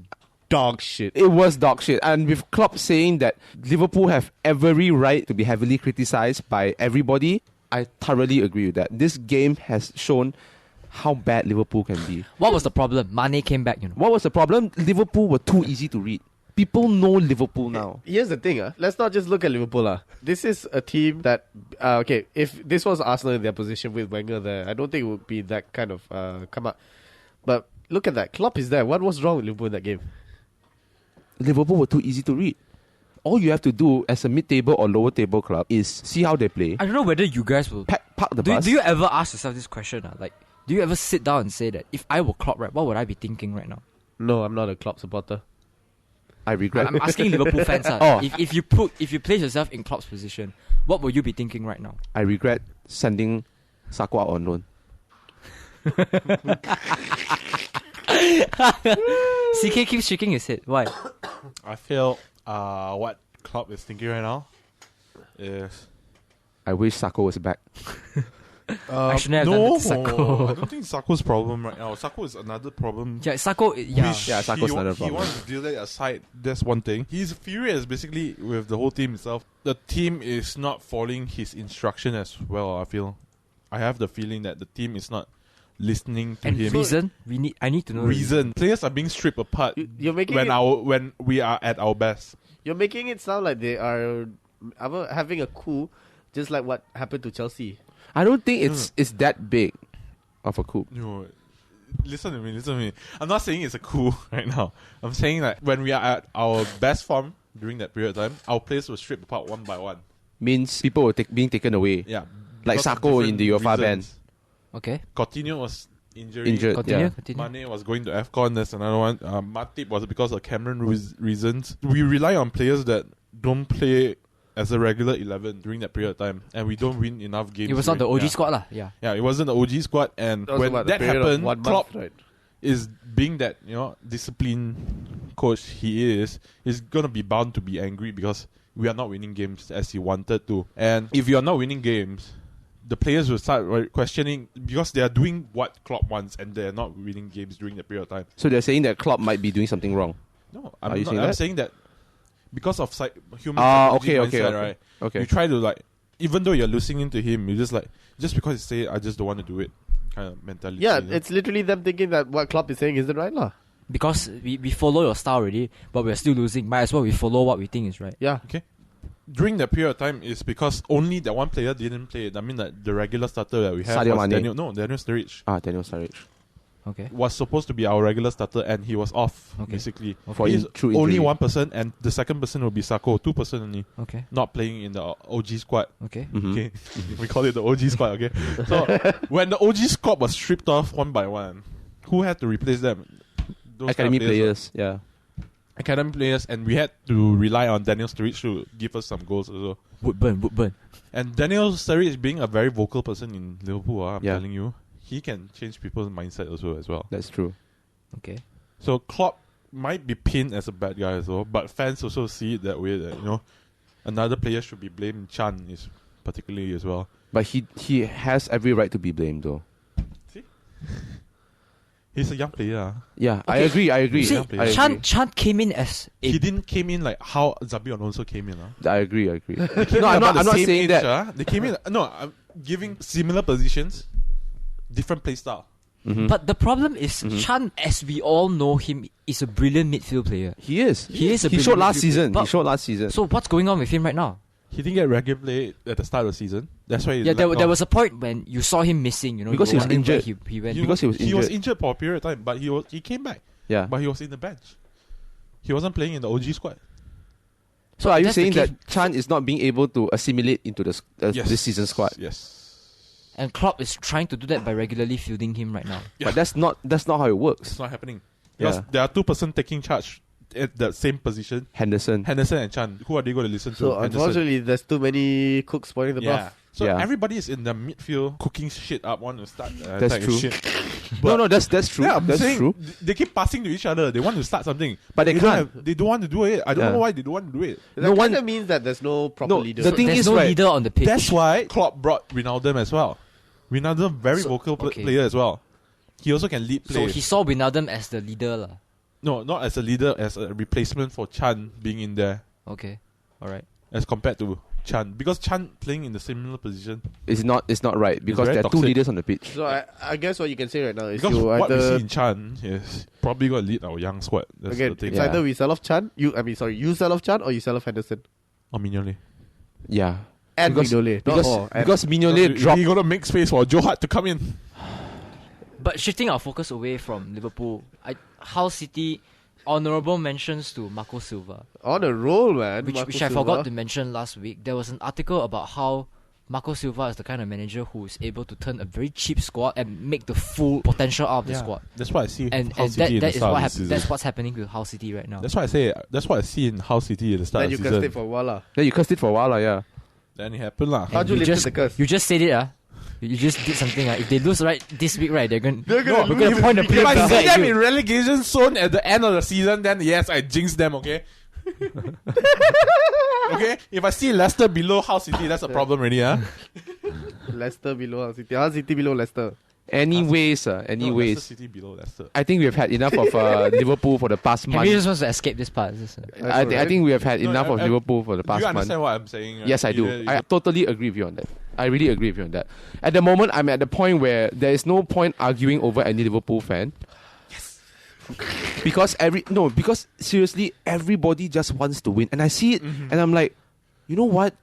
dog shit. It was dog shit. And with Klopp saying that Liverpool have every right to be heavily criticised by everybody, I thoroughly agree with that. This game has shown how bad Liverpool can be. What was the problem? Mane came back, you know. What was the problem? Liverpool were too easy to read. People know Liverpool now. Here's the thing, let's not just look at Liverpool. This is a team that, okay, if this was Arsenal in their position with Wenger there, I don't think it would be that kind of come up. But look at that. Klopp is there. What was wrong with Liverpool in that game? Liverpool were too easy to read. All you have to do as a mid-table or lower-table club is see how they play, I don't know whether you guys will... park the Do bus. you ever ask yourself this question? Like, do you ever sit down and say that if I were Klopp, right, what would I be thinking right now? No, I'm not a Klopp supporter. I regret. I'm asking Liverpool fans. Oh. If you place yourself in Klopp's position, what will you be thinking right now? I regret sending Sakho out on loan. CK keeps shaking his head. Why? I feel what Klopp is thinking right now is I wish Sakho was back. I shouldn't have done no. that to Sakho. I don't think Sakho's problem right now. Sakho is another problem. Yeah, Sakho. Yeah. Which Yeah, Sakho's another He problem. wants to deal that aside. That's one thing. He's furious basically with the whole team itself. The team is not following his instruction as well. I feel. I have the feeling that the team is not listening to And him. reason? I need to know Reason. Players are being stripped apart You're making when we are at our best. You're making it sound like they are having a coup, just like what happened to Chelsea. I don't think it's that big of a coup. No, listen to me. I'm not saying it's a coup right now. I'm saying that when we are at our best form during that period of time, our players were stripped apart one by one. Means people were being taken away. Yeah, Like because of Sakho in different the UEFA ban. reasons. Okay. Coutinho was injured. Injured. Continue. Mane was going to AFCON. There's another one. Matip was because of Cameron reasons. We rely on players that don't play as a regular 11 during that period of time, and we don't win enough games. It was not the during- OG squad lah. Yeah. Yeah, it wasn't the OG squad, and was when about the that period of happened, 1 month, Klopp right? is being that disciplined coach he is gonna be bound to be angry because we are not winning games as he wanted to. And if you are not winning games, the players will start questioning because they are doing what Klopp wants and they are not winning games during that period of time. So they're saying that Klopp might be doing something wrong. No, Are you saying I'm that? saying that because of human Okay, psychology mindset, okay. right? Okay. You try to even though you're listening to him, you just because he say I just don't want to do it kind of mentality. Yeah, you know? it's literally them thinking that what Klopp is saying isn't right, lah. Because we follow your style already, but we're still losing. Might as well we follow what we think is right. Yeah. Okay. During that period of time is because only that one player didn't play. I mean, the regular starter that we had Sadio was Mane. Daniel Sturridge Daniel Sturridge. Okay. was supposed to be our regular starter and he was off Okay. basically. For He's true only injury. one person and the second person will be Sakho. 2% only Okay. not playing in the OG squad. Okay. Mhm. Okay, we call it the OG squad. Okay, so when the OG squad was stripped off one by one, who had to replace them? Those Academy kind of players. Yeah. academy players, and we had to rely on Daniel Sturridge to give us some goals also. Woodburn. And Daniel Sturridge being a very vocal person in Liverpool, I'm Yeah. telling you, he can change people's mindset also as well. That's true. Okay. So Klopp might be pinned as a bad guy as well, but fans also see it that way that another player should be blamed. Chan is particularly as well. But he has every right to be blamed though. See, he's a young player. Yeah, I Okay. agree. You see, I agree. Chan came in as a He didn't came in like how Zabi Alonso came in. I agree. They came No, in I'm about not the same saying age, that. They came in. No, I'm giving similar positions, different play style. But the problem is Chan, as we all know him, is a brilliant midfield player. He is. He is a He brilliant showed last midfield season. player. He showed last season. So what's going on with him right now? He didn't get regular play at the start of the season. That's why he There lacked off. was a point when you saw him missing. You know, Because you he were was wondering where injured. He went. Because he was He was injured. injured for a period of time, but he came back. Yeah. But he was in the bench. He wasn't playing in the OG squad. So are you That's the saying case. that Chan is not being able to assimilate into the Yes. this season squad? Yes. And Klopp is trying to do that by regularly fielding him right now. Yeah. But that's not how it works. It's not happening. Because Yeah. there are 2 person taking charge at the same position. Henderson. Henderson and Chan. Who are they going to listen to? So Henderson. unfortunately, there's too many cooks spoiling the Yeah. broth. So Yeah. everybody is in the midfield cooking shit up, want to start. That's attack and true. Shit. No, that's true. Yeah, I'm that's saying true. They keep passing to each other. They want to start something, But they don't can't. they don't want to do it. I don't Yeah. know why they don't want to do it. That No one- kind of means that there's no proper No, leader. the thing There's is, no right, leader on the pitch. That's why Klopp brought Wijnaldum as well. Wijnaldum, very vocal okay. player as well. He also can lead play. So he saw Wijnaldum as the leader lah. No, not as a leader, as a replacement for Chan being in there, Okay, all right. as compared to Chan. Because Chan playing in the similar position. It's not right because very there are two toxic. leaders on the pitch. So I guess what you can say right now is Because you what we see either in Chan is probably going to lead our young squad. That's again the thing. it's Yeah. either we sell off Chan. You sell off Chan or you sell off Henderson Or Mignolet. and Because- Mignolet. Because Mignolet dropped. You're going to make space for Joe Hart to come in. But shifting our focus away from Liverpool, Hull City, honourable mentions to Marco Silva, on a roll, man. which Marco I Silva. forgot to mention last week. There was an article about how Marco Silva is the kind of manager who is able to turn a very cheap squad and make the full potential out of the squad. That's what I see. And Hull City in the that is start what of the happens. season. That's what's happening with Hull City right now. That's why I say. That's what I see in Hull City at the start Then you of the cursed season. it for a while, lah. Then you cursed it for a while, yeah. Then it happened lah. How'd you lift just the curse? You just said it, You just did something. If they lose right this week, right, they're gonna They're gonna we're gonna lose point the this finger weekend. If I see at them you. in relegation zone at the end of the season, then yes, I jinxed them, okay? Okay? If I see Leicester below Hull City, that's a problem already, huh? Leicester below Hull City. Hull City below Leicester. Anyways, No, Leicester City below Leicester. I think we have had enough of Liverpool for the past Henry month. just wants to escape this part. I think we have had No, enough of Liverpool for the Do you past month. understand what I'm saying? Right? Yes, I do. I totally agree with you on that. I really agree with you on that. At the moment, I'm at the point where there is no point arguing over any Liverpool fan. Yes. Because seriously, everybody just wants to win. And I see it and I'm like, you know what?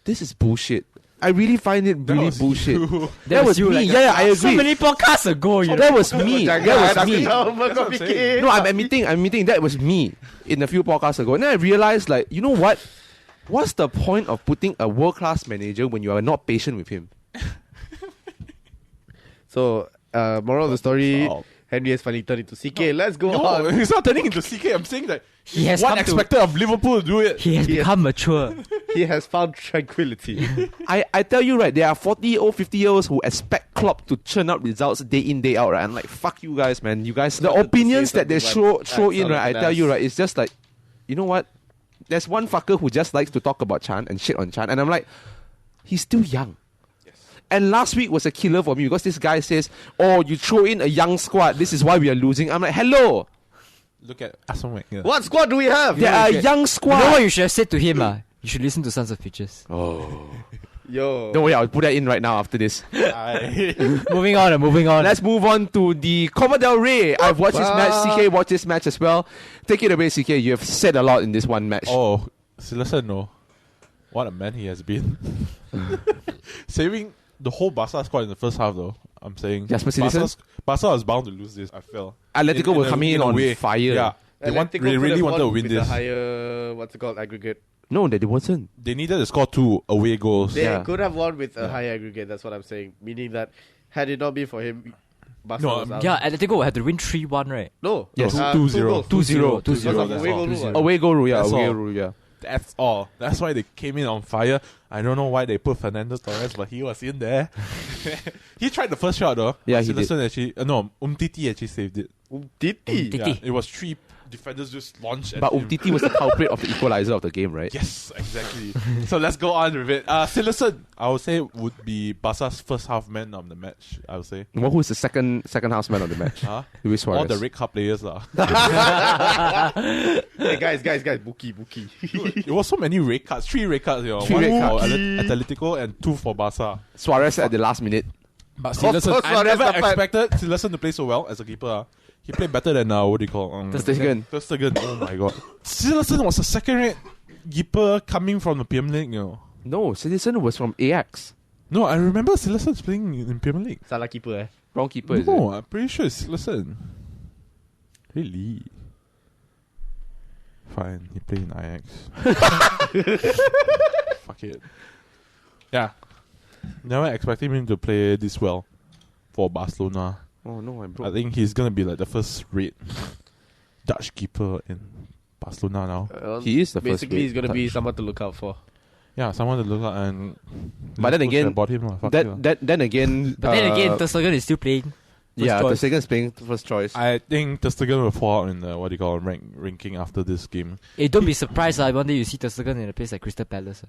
This is bullshit. I really find it really bullshit. That was me. Yeah, I agree. So many podcasts ago, you know. That was me. That was me. That's what I'm saying. No, I'm admitting that was me in a few podcasts ago. And then I realized, like, you know what? What's the point of putting a world-class manager when you are not patient with him? So, moral of the story, Oh. Henry has finally turned into CK. Let's go No, on. he's not turning into CK. I'm saying that He has one come to- expected of Liverpool to do it. He has He has- become mature. He has found tranquility. I tell you, right, there are 40-year-old, 50-year-olds who expect Klopp to churn out results day in, day out, right? I'm like, fuck you guys, man. You guys, the wanted to opinions say that they something, throw but in, that right, I sounded tell you, nice. right, it's just like, you know what? There's one fucker who just likes to talk about Chan and shit on Chan, and I'm like, he's still young. And last week was a killer for me because this guy says, oh, you throw in a young squad, this is why we are losing. I'm like, hello, Look at Arsene Wenger. What squad do we have? they are a young You squad. know what you should have said to him? You should listen to Sons of Pitches. Yo. Don't worry, I'll put that in right now after this. Moving on. Let's move on to the Copa Del Rey. I've watched this match. CK watched this match as well. Take it away, CK. You have said a lot in this one match. Oh, listen, no. What a man he has been. Saving the whole Barca squad in the first half, though. I'm saying Jasper Citizen? Barca was bound to lose this. I felt Atletico were coming in a on way. fire. Yeah, they Atletico really could have wanted to won win with this. a higher, what's it called, aggregate. No, they wasn't. They needed to score 2 away goals. They Yeah. could have won with a higher aggregate, that's what I'm saying. Meaning that, had it not been for him, Barca No, was out. Yeah, Atletico had to win 3-1, right? No. Yes. 2-0. 2-0. 2-0. Because of That's away all. goal 2-0. rule. Away goal rule, yeah. That's Away all. rule, yeah. That's all. That's why they came in on fire. I don't know why they put Fernando Torres, but he was in there. He tried the first shot though. Yeah, But he did. Sillerson actually, no, Umtiti actually saved it. Titi. Titi. Yeah, it was 3 defenders just launched at But him. Umtiti was the culprit of the equalizer of the game, right? Yes, exactly. So let's go on with it. Sillerson, I would say, would be Barca's first half man of the match, I would say. Well, who's the second house man of the match? Huh? Luis Suarez. All the red card players lah. Hey, guys, Buki. It was so many red cards. 3 red cards, you know. 3 One red for cards. Atletico and 2 for Barca. Suarez at the last minute. But Of Silerson, course I not, never that's the fact. expected Silerson to play so well as a keeper. He played better than what do you call Ter Stegen. Ter Stegen. Oh my god. Silerson was a second-rate keeper coming from the Premier League, you know. No, Silerson was from AX. No, I remember Silerson's playing in Premier League. Salah keeper Wrong keeper, is it? No, I'm pretty sure it's Silerson. Really? Fine, he played in Ajax. Fuck it. Yeah. Never expected him to play this well for Barcelona. Oh no, I'm I broke. think he's gonna be like the first rate Dutch keeper in Barcelona now. He is the first Basically, he's going to be Dutch. someone to look out for. Yeah, someone to look at and. But then again, bought him. Fuck it lah. Then again, But then again, Ter Stegen is still playing. yeah, choice. Ter Stegen is playing first choice. I think Ter Stegen will fall out in the what do you call ranking after this game. Hey, don't be surprised. One day you see Ter Stegen in a place like Crystal Palace.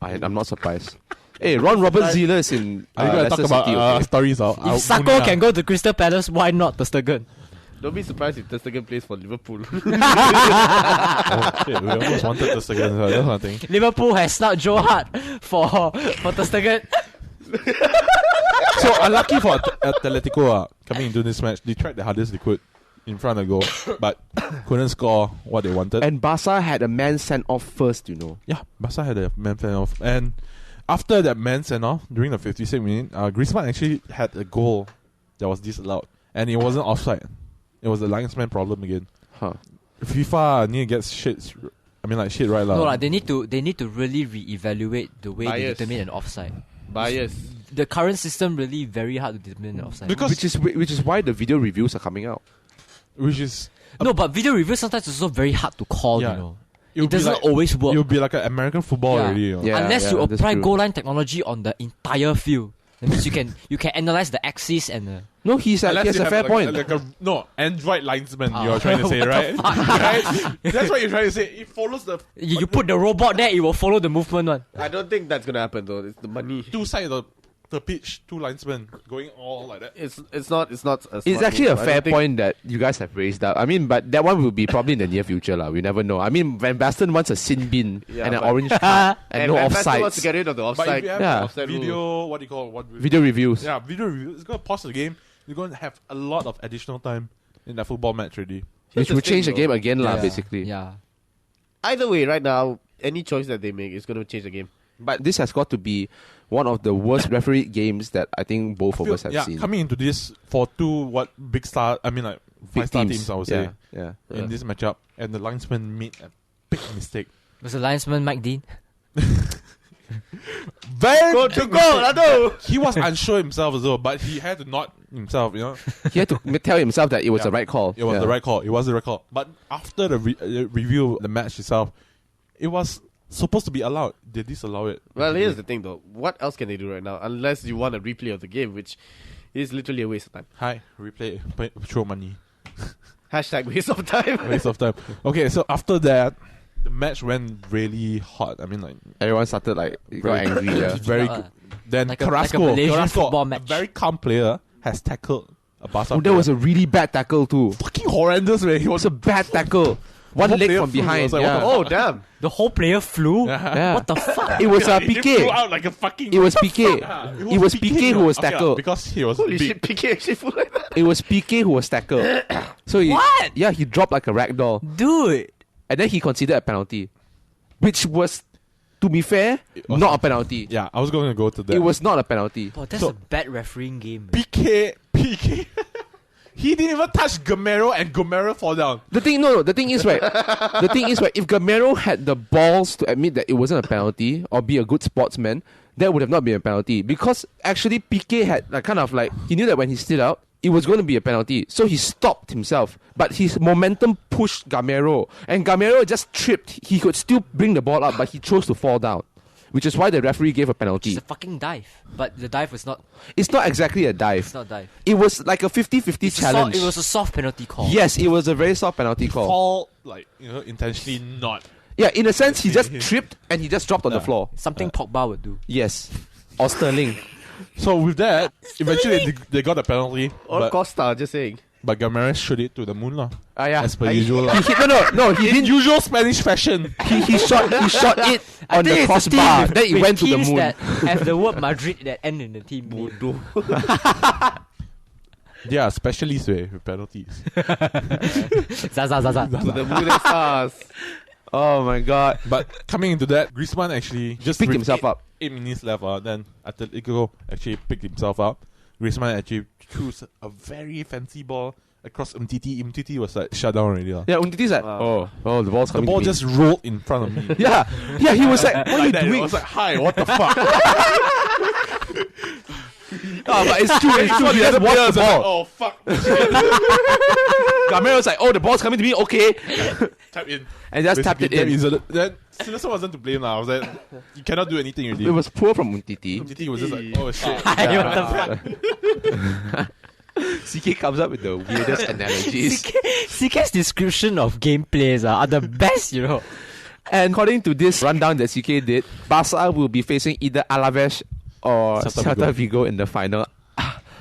I'm not surprised. Hey, Ron Robert Zieler is in Are you gonna Leicester talk about City, okay? stories? If Sacco can go to Crystal Palace, why not Ter Stegen? Don't be surprised if Ter Stegen plays for Liverpool. Oh, shit, we almost wanted Ter Stegen. So that's one thing. Liverpool has snubbed Joe Hart for Ter Stegen. So unlucky for Atletico coming into this match. They tried the hardest they could in front of goal, but couldn't score what they wanted. And Barca had a man sent off first, you know. Yeah, Barca had a man sent off, and after that man sent off during the 56th minute, Griezmann actually had a goal that was disallowed, and it wasn't offside. It was the linesman problem again. Huh. FIFA need to get shit. I mean, like shit right now. No, they need to really reevaluate the way they Bias. determine an offside. Bias. The current system really very hard to determine an offside. Because Which is why the video reviews are coming out. which is no, but video review sometimes is also very hard to call. Yeah. You know, it'll it be doesn't like- always work. It'll be like an American football Yeah. already. You know? Yeah. Unless you that's apply true. goal line technology on the entire field. That means you can analyze the axis and No, he has Unless you a have fair like, point. Like no, Android linesman, Oh. you're trying to say, What the right? Right? That's what you're trying to say. It follows the you put the robot there, it will follow the movement one. I don't think that's going to happen though. It's the money. two sides of the pitch, two linesmen going all like that. It's not a smart It's actually a move. I fair don't think- point that you guys have raised up. I mean, but that one will be probably in the near future, lah. We never know. I mean, Van Basten wants a sin bin Yeah, and an but- orange card and no Van Basten wants to offsides. get rid of the But offside. if you have Yeah. offside rule. video, what do you call what? Video reviews. Yeah, video review. It's gonna pause the game. You're gonna have a lot of additional time in that football match already. Which will the change the thing, game again, lah. Yeah. Basically. Yeah. Either way, right now, any choice that they make is going to change the game. But this has got to be one of the worst referee games that I think both of us have seen. coming into this for two big star. I mean, like Big 5-star teams. I would say Yeah. in this matchup, and the linesman made a big mistake. Was the linesman Mike Dean? Very Go big to mistake. goal, Lado! He was unsure himself as well, but he had to nod himself. You know, He had to tell himself that it was Yeah. the right call. it was Yeah. the right call. It was the right call. But after the review, the match itself, it was supposed to be allowed. They disallow it. Well, here's the thing though. What else can they do right now? Unless you want a replay of the game, which is literally a waste of time. Hi, replay, throw money, Hashtag waste of time. waste of time. Okay, so after that, the match went really hot. I mean, like Everyone started got angry. Yeah. very Yeah. good. Then Like a Carrasco, Malaysian football a match. very calm player, has tackled a Barca Oh, player. that was a really bad tackle too. fucking horrendous, man. He It was was a bad tackle. One whole leg player from flew. I behind. was like, Yeah. Oh, damn. The whole player flew. Yeah. What the fuck? It was He flew Piqué. out like a fucking. It was Piqué. Yeah, It was Piqué who was Okay, tackled. because he was Holy big. shit, PK actually flew like that. It was Piqué who was tackled. So What? Yeah, he dropped like a ragdoll, Dude. and then he conceded a penalty, which was, to be fair, was- not a penalty. Yeah, I was going to go to that. It was not a penalty. Oh, that's So- a bad refereeing game. PK. He didn't even touch Gamero, and Gamero fall down. The thing is right. If Gamero had the balls to admit that it wasn't a penalty or be a good sportsman, that would have not been a penalty. Because actually Piqué had he knew that when he stood out, it was going to be a penalty. So he stopped himself. But his momentum pushed Gamero. And Gamero just tripped. He could still bring the ball up, but he chose to fall down. Which is why the referee gave a penalty. It's a fucking dive. But the dive was not. It's not exactly a dive. It's not dive. It was like a 50-50 challenge. It was a soft penalty call. Yes, it was a very soft penalty call. Fall, intentionally not. Yeah, in a sense, he just tripped and he just dropped on the Yeah. floor. Something Pogba would do. Yes. Or Sterling. So with that, eventually they got a penalty. Or but Costa, just saying. But Gameres shot it to the moon lah. Yeah. As per usual lah. He In didn't. usual Spanish fashion. He shot it I on think the it's a team crossbar. with- Then it with went to the teams moon. that have the word Madrid that end in the team name. They are specialists with penalties. Zaza. To the moon and stars. Oh my god. But coming into that, Griezmann actually just Picked with himself up. 8 minutes left. Then Atletico actually picked himself up. Griezmann actually threw a very fancy ball across Umtiti. Umtiti was like shut down already. Yeah, Umtiti's like, the ball's The coming ball to me. just rolled in front of me. Yeah, he was like, what are you Like that. doing? I was like, hi, what the fuck? But it's true. He just watched the ball. Oh, fuck. Gamero was like, the ball's coming to me. Okay, Tap in. and just tapped it Basically, in. Then Silas wasn't to blame now. I was like, you cannot do anything already. It was poor from Umtiti. Umtiti was just like, oh shit. What the fuck? CK comes up with the weirdest analogies. CK's description of gameplays are the best, you know. And according to this rundown that CK did, Barca will be facing either Alaves or Celta Celta Vigo in the final.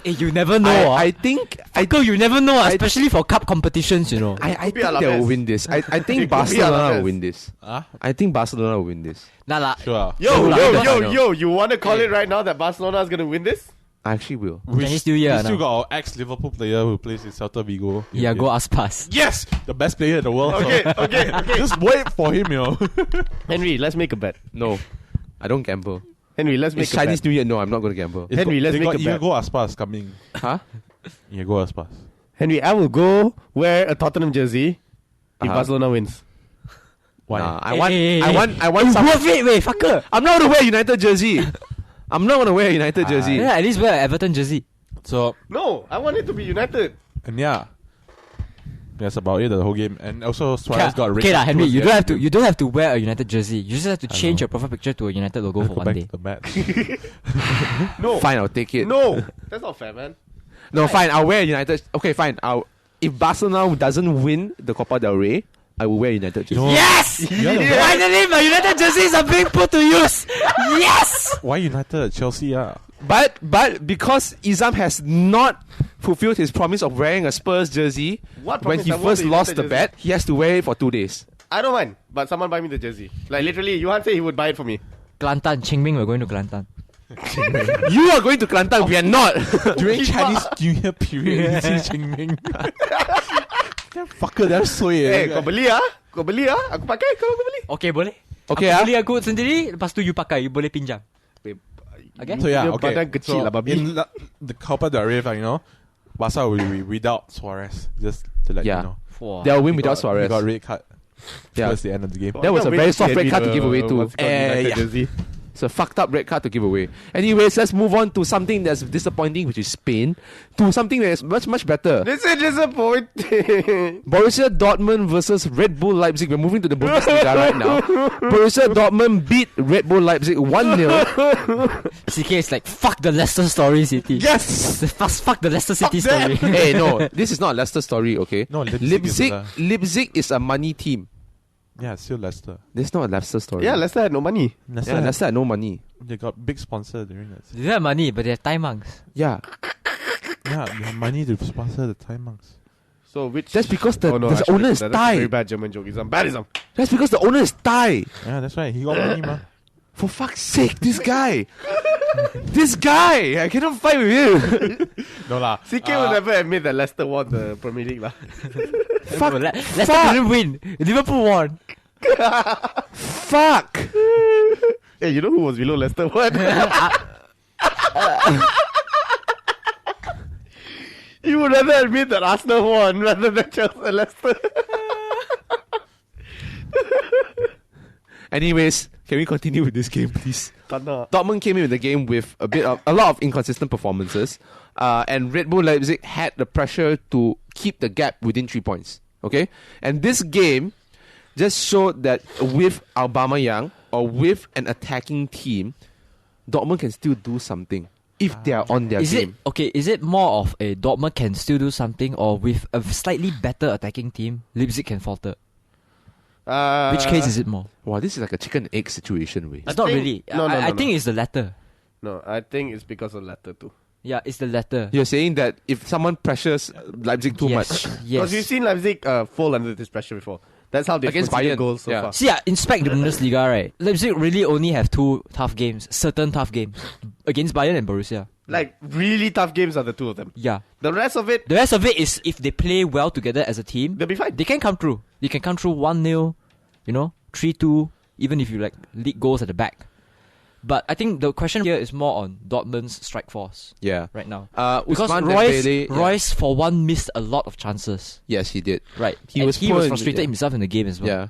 You never know. I think you never know, especially for cup competitions, you know. I be think they will Alaves. win this. I think It could be Barcelona Alaves. will win this. Huh? I think Barcelona will win this. Nah. Sure. Yo, you want to call it right now that Barcelona is going to win this? I actually will. Chinese New Year, We still no? got our ex-Liverpool player who plays in Celta Vigo. Yeah, go Aspas. Yes! The best player in the world. Okay. Just wait for him, you know. Henry, let's make a bet. No, I don't gamble. Henry, let's make It's a Chinese bet. New Year. No, I'm not going to gamble. Henry, let's They make got a bet. Iago Aspas coming. Huh? Iago Aspas. Henry, I will go wear a Tottenham jersey if Uh-huh. Barcelona wins. Why? Nah, I Hey. want some. Wait, fucker. I'm not going to wear a United jersey. I'm not going to wear a United jersey. Yeah, at least wear an Everton jersey. So, No, I want it to be United. and yeah. That's about it, the whole game. And also Suarez got a red Okay, card Henry, towards you the don't end have to. of the You don't have to wear a United jersey. You just have to change know. your profile picture to a United logo game. for Go one back day. to the match. No. Fine, I'll take it. No. That's not fair, man. No, fine. I'll wear United. Okay, fine. If Barcelona doesn't win the Copa del Rey, I will wear United jersey. No. Yes! Finally, my United jerseys are being put to use. Yes! Why United? Chelsea, But because Izam has not fulfilled his promise of wearing a Spurs jersey What when promise? he I want first the lost United the bet, he has to wear it for 2 days. I don't mind, but someone buy me the jersey. Like literally, Johan said he would buy it for me. Kelantan, Qingming, we're going to Kelantan. You are going to Kelantan, we are not. During Chinese New Year period, you see Qingming. That fucker, that's so Eh, kau beli ah? Kau beli ah? Aku pakai kalau kau beli. Okay, boleh? Okay, aku ah. beli aku sendiri, lepas tu you pakai, you boleh pinjam. Okay? So yeah, Dia okay. badan kecil So lah, babi. in the Copa del Rey, you know, Barca will be without Suarez. Just to let Yeah. you know. Wow. They'll win He without He Suarez. got red card. Yeah. Towards the end of the game. That was a very soft red card to give away too. Yeah. Yeah. It's a fucked up red card to give away. Anyways, let's move on to something that's disappointing, which is Spain, to something that is much, much better. This is disappointing. Borussia Dortmund versus Red Bull Leipzig. We're moving to the Bundesliga right now. Borussia Dortmund beat Red Bull Leipzig 1-0. CK is like, fuck the Leicester story, City. Yes! Fuck the Leicester City story. Hey, no, this is not a Leicester story, okay? No, Leipzig is Leipzig is a money team. Yeah, still Leicester. This is not a Leicester story. Yeah, Leicester had no money. Yeah, Leicester had no money. They got big sponsor during that. They don't have money, but they have Thai monks. Yeah. Yeah, they have money to sponsor the Thai monks. So which? That's because the no, the actually, owner is that's a very Thai. bad German joke. Ism. Bad Ism. That's because the owner is Thai. Yeah, that's right. He got money, man. For fuck's sake, this guy. This guy. I cannot fight with him. No lah. CK will never admit that Leicester won the Premier League lah. Fuck. Leicester Fuck. didn't win. Liverpool won. Fuck. Hey, you know who was below Leicester? What? You would rather admit that Arsenal won rather than Chelsea and Leicester. Anyways, can we continue with this game, please? Tak nak. Dortmund came in with the game with a lot of inconsistent performances, and Red Bull Leipzig had the pressure to keep the gap within 3 points. Okay, and this game just showed that with Aubameyang or with an attacking team, Dortmund can still do something if they are on their game. Is it more of a Dortmund can still do something, or with a slightly better attacking team, Leipzig can falter? Which case is it more? Wow, this is like a chicken and egg situation, way. It's not think- really. no, I no. think it's the latter. No, I think it's because of latter too. Yeah, it's the latter. You're saying that if someone pressures Leipzig too much Because Yes. we've seen Leipzig fall under this pressure before. That's how they Against conceded Bayern, goals so yeah. far. See, inspect the Bundesliga, right? Leipzig really only have two tough games, certain tough games, against Bayern and Borussia. Like, really tough games are the two of them. Yeah. The rest of it, The rest of it is if they play well together as a team, they'll be fine. they can come through. They can come through 1-0, 3-2, even if you lead goals at the back. But I think the question here is more on Dortmund's strike force Yeah. right now. Because Because Royce for one missed a lot of chances. Yes, he did. Right. He And was he poor was in- frustrated yeah. himself in the game as well. Yeah.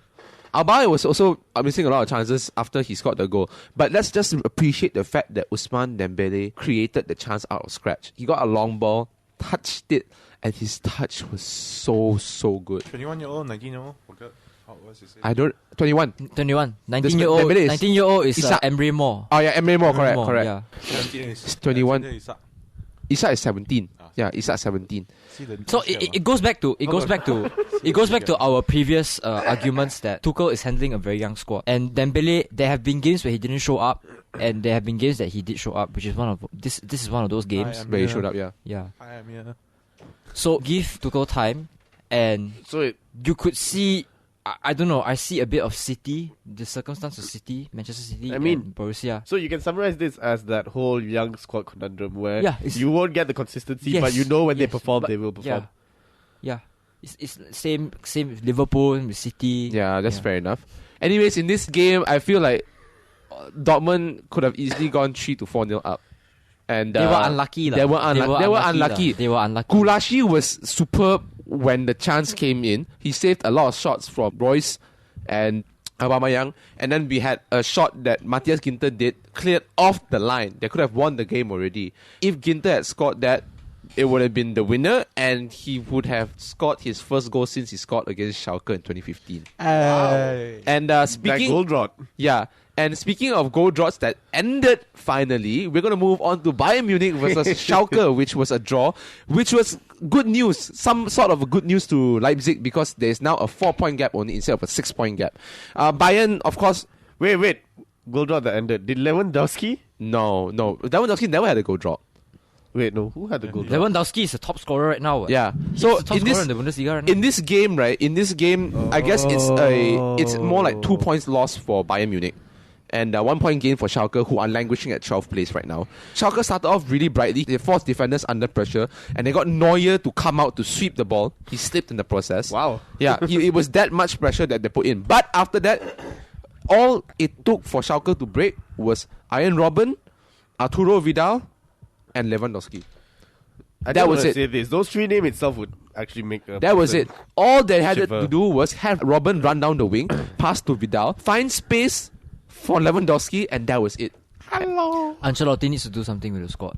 Alba was also missing a lot of chances after he scored the goal. But let's just appreciate the fact that Ousmane Dembele created the chance out of scratch. He got a long ball, touched it, and his touch was so good. 21-year-old, 19-year-old. Forgot how was his age. I don't... 21. 21. 19-year-old Dembele is- 19-year-old is Isak. Emre Moore. Oh yeah, Emre Moore, correct. Yeah. 17 is 21. 17 is Isak. Isak is 17. Yeah, Isak 17. See the So difference it goes back to our previous arguments that Tuchel is handling a very young squad, and Dembele, there have been games where he didn't show up, and there have been games that he did show up, which is one of this is one of those games. am Where he here. showed up, yeah. Yeah. I am here. So give Tuchel time, and So you could see. I don't know. I see a bit of City, the circumstance of City, Manchester City, I mean, and Borussia. So you can summarize this as that whole young squad conundrum where Yeah, it's- you won't get the consistency, Yes, but you know when they yes, perform, but- they will perform. Yeah. It's same with Liverpool with City. Yeah, that's fair enough. Anyways, in this game, I feel like Dortmund could have easily gone 3-4-0 up. And They were unlucky. They were unlucky. They were unlucky. Gulashi was superb when the chance came in. He saved a lot of shots from Royce and Aubameyang. And then we had a shot that Matthias Ginter did, cleared off the line. They could have won the game already. If Ginter had scored that, it would have been the winner, and he would have scored his first goal since he scored against Schalke in 2015. And That speaking... goal drought. Yeah. And speaking of goal droughts that ended finally, we're going to move on to Bayern Munich versus Schalke, which was a draw, which was good news, some sort of good news to Leipzig because there's now a 4-point gap only instead of a 6-point gap. Bayern, of course... Wait. Goal drought that ended. Did Lewandowski? No. Lewandowski never had a goal drought. Wait, no. Who had the goal drought? Lewandowski is the top scorer right now. Yeah. He's So the top in scorer this... in the Bundesliga right now. In this game, right? In this game, I guess it's more like 2 points lost for Bayern Munich. And 1 point gain for Schalke, who are languishing at 12th place right now. Schalke started off really brightly. They forced defenders under pressure. And they got Neuer to come out to sweep the ball. He slipped in the process. Wow. Yeah, it was that much pressure that they put in. But after that, all it took for Schalke to break was Arjen Robben, Arturo Vidal, and Lewandowski. I That don't was wanna it. say this. Those three names itself would actually make a That was it. person All they had shiver. to do was have Robben run down the wing, pass to Vidal, find space for Lewandowski, and that was it. Ancelotti needs to do something with the squad.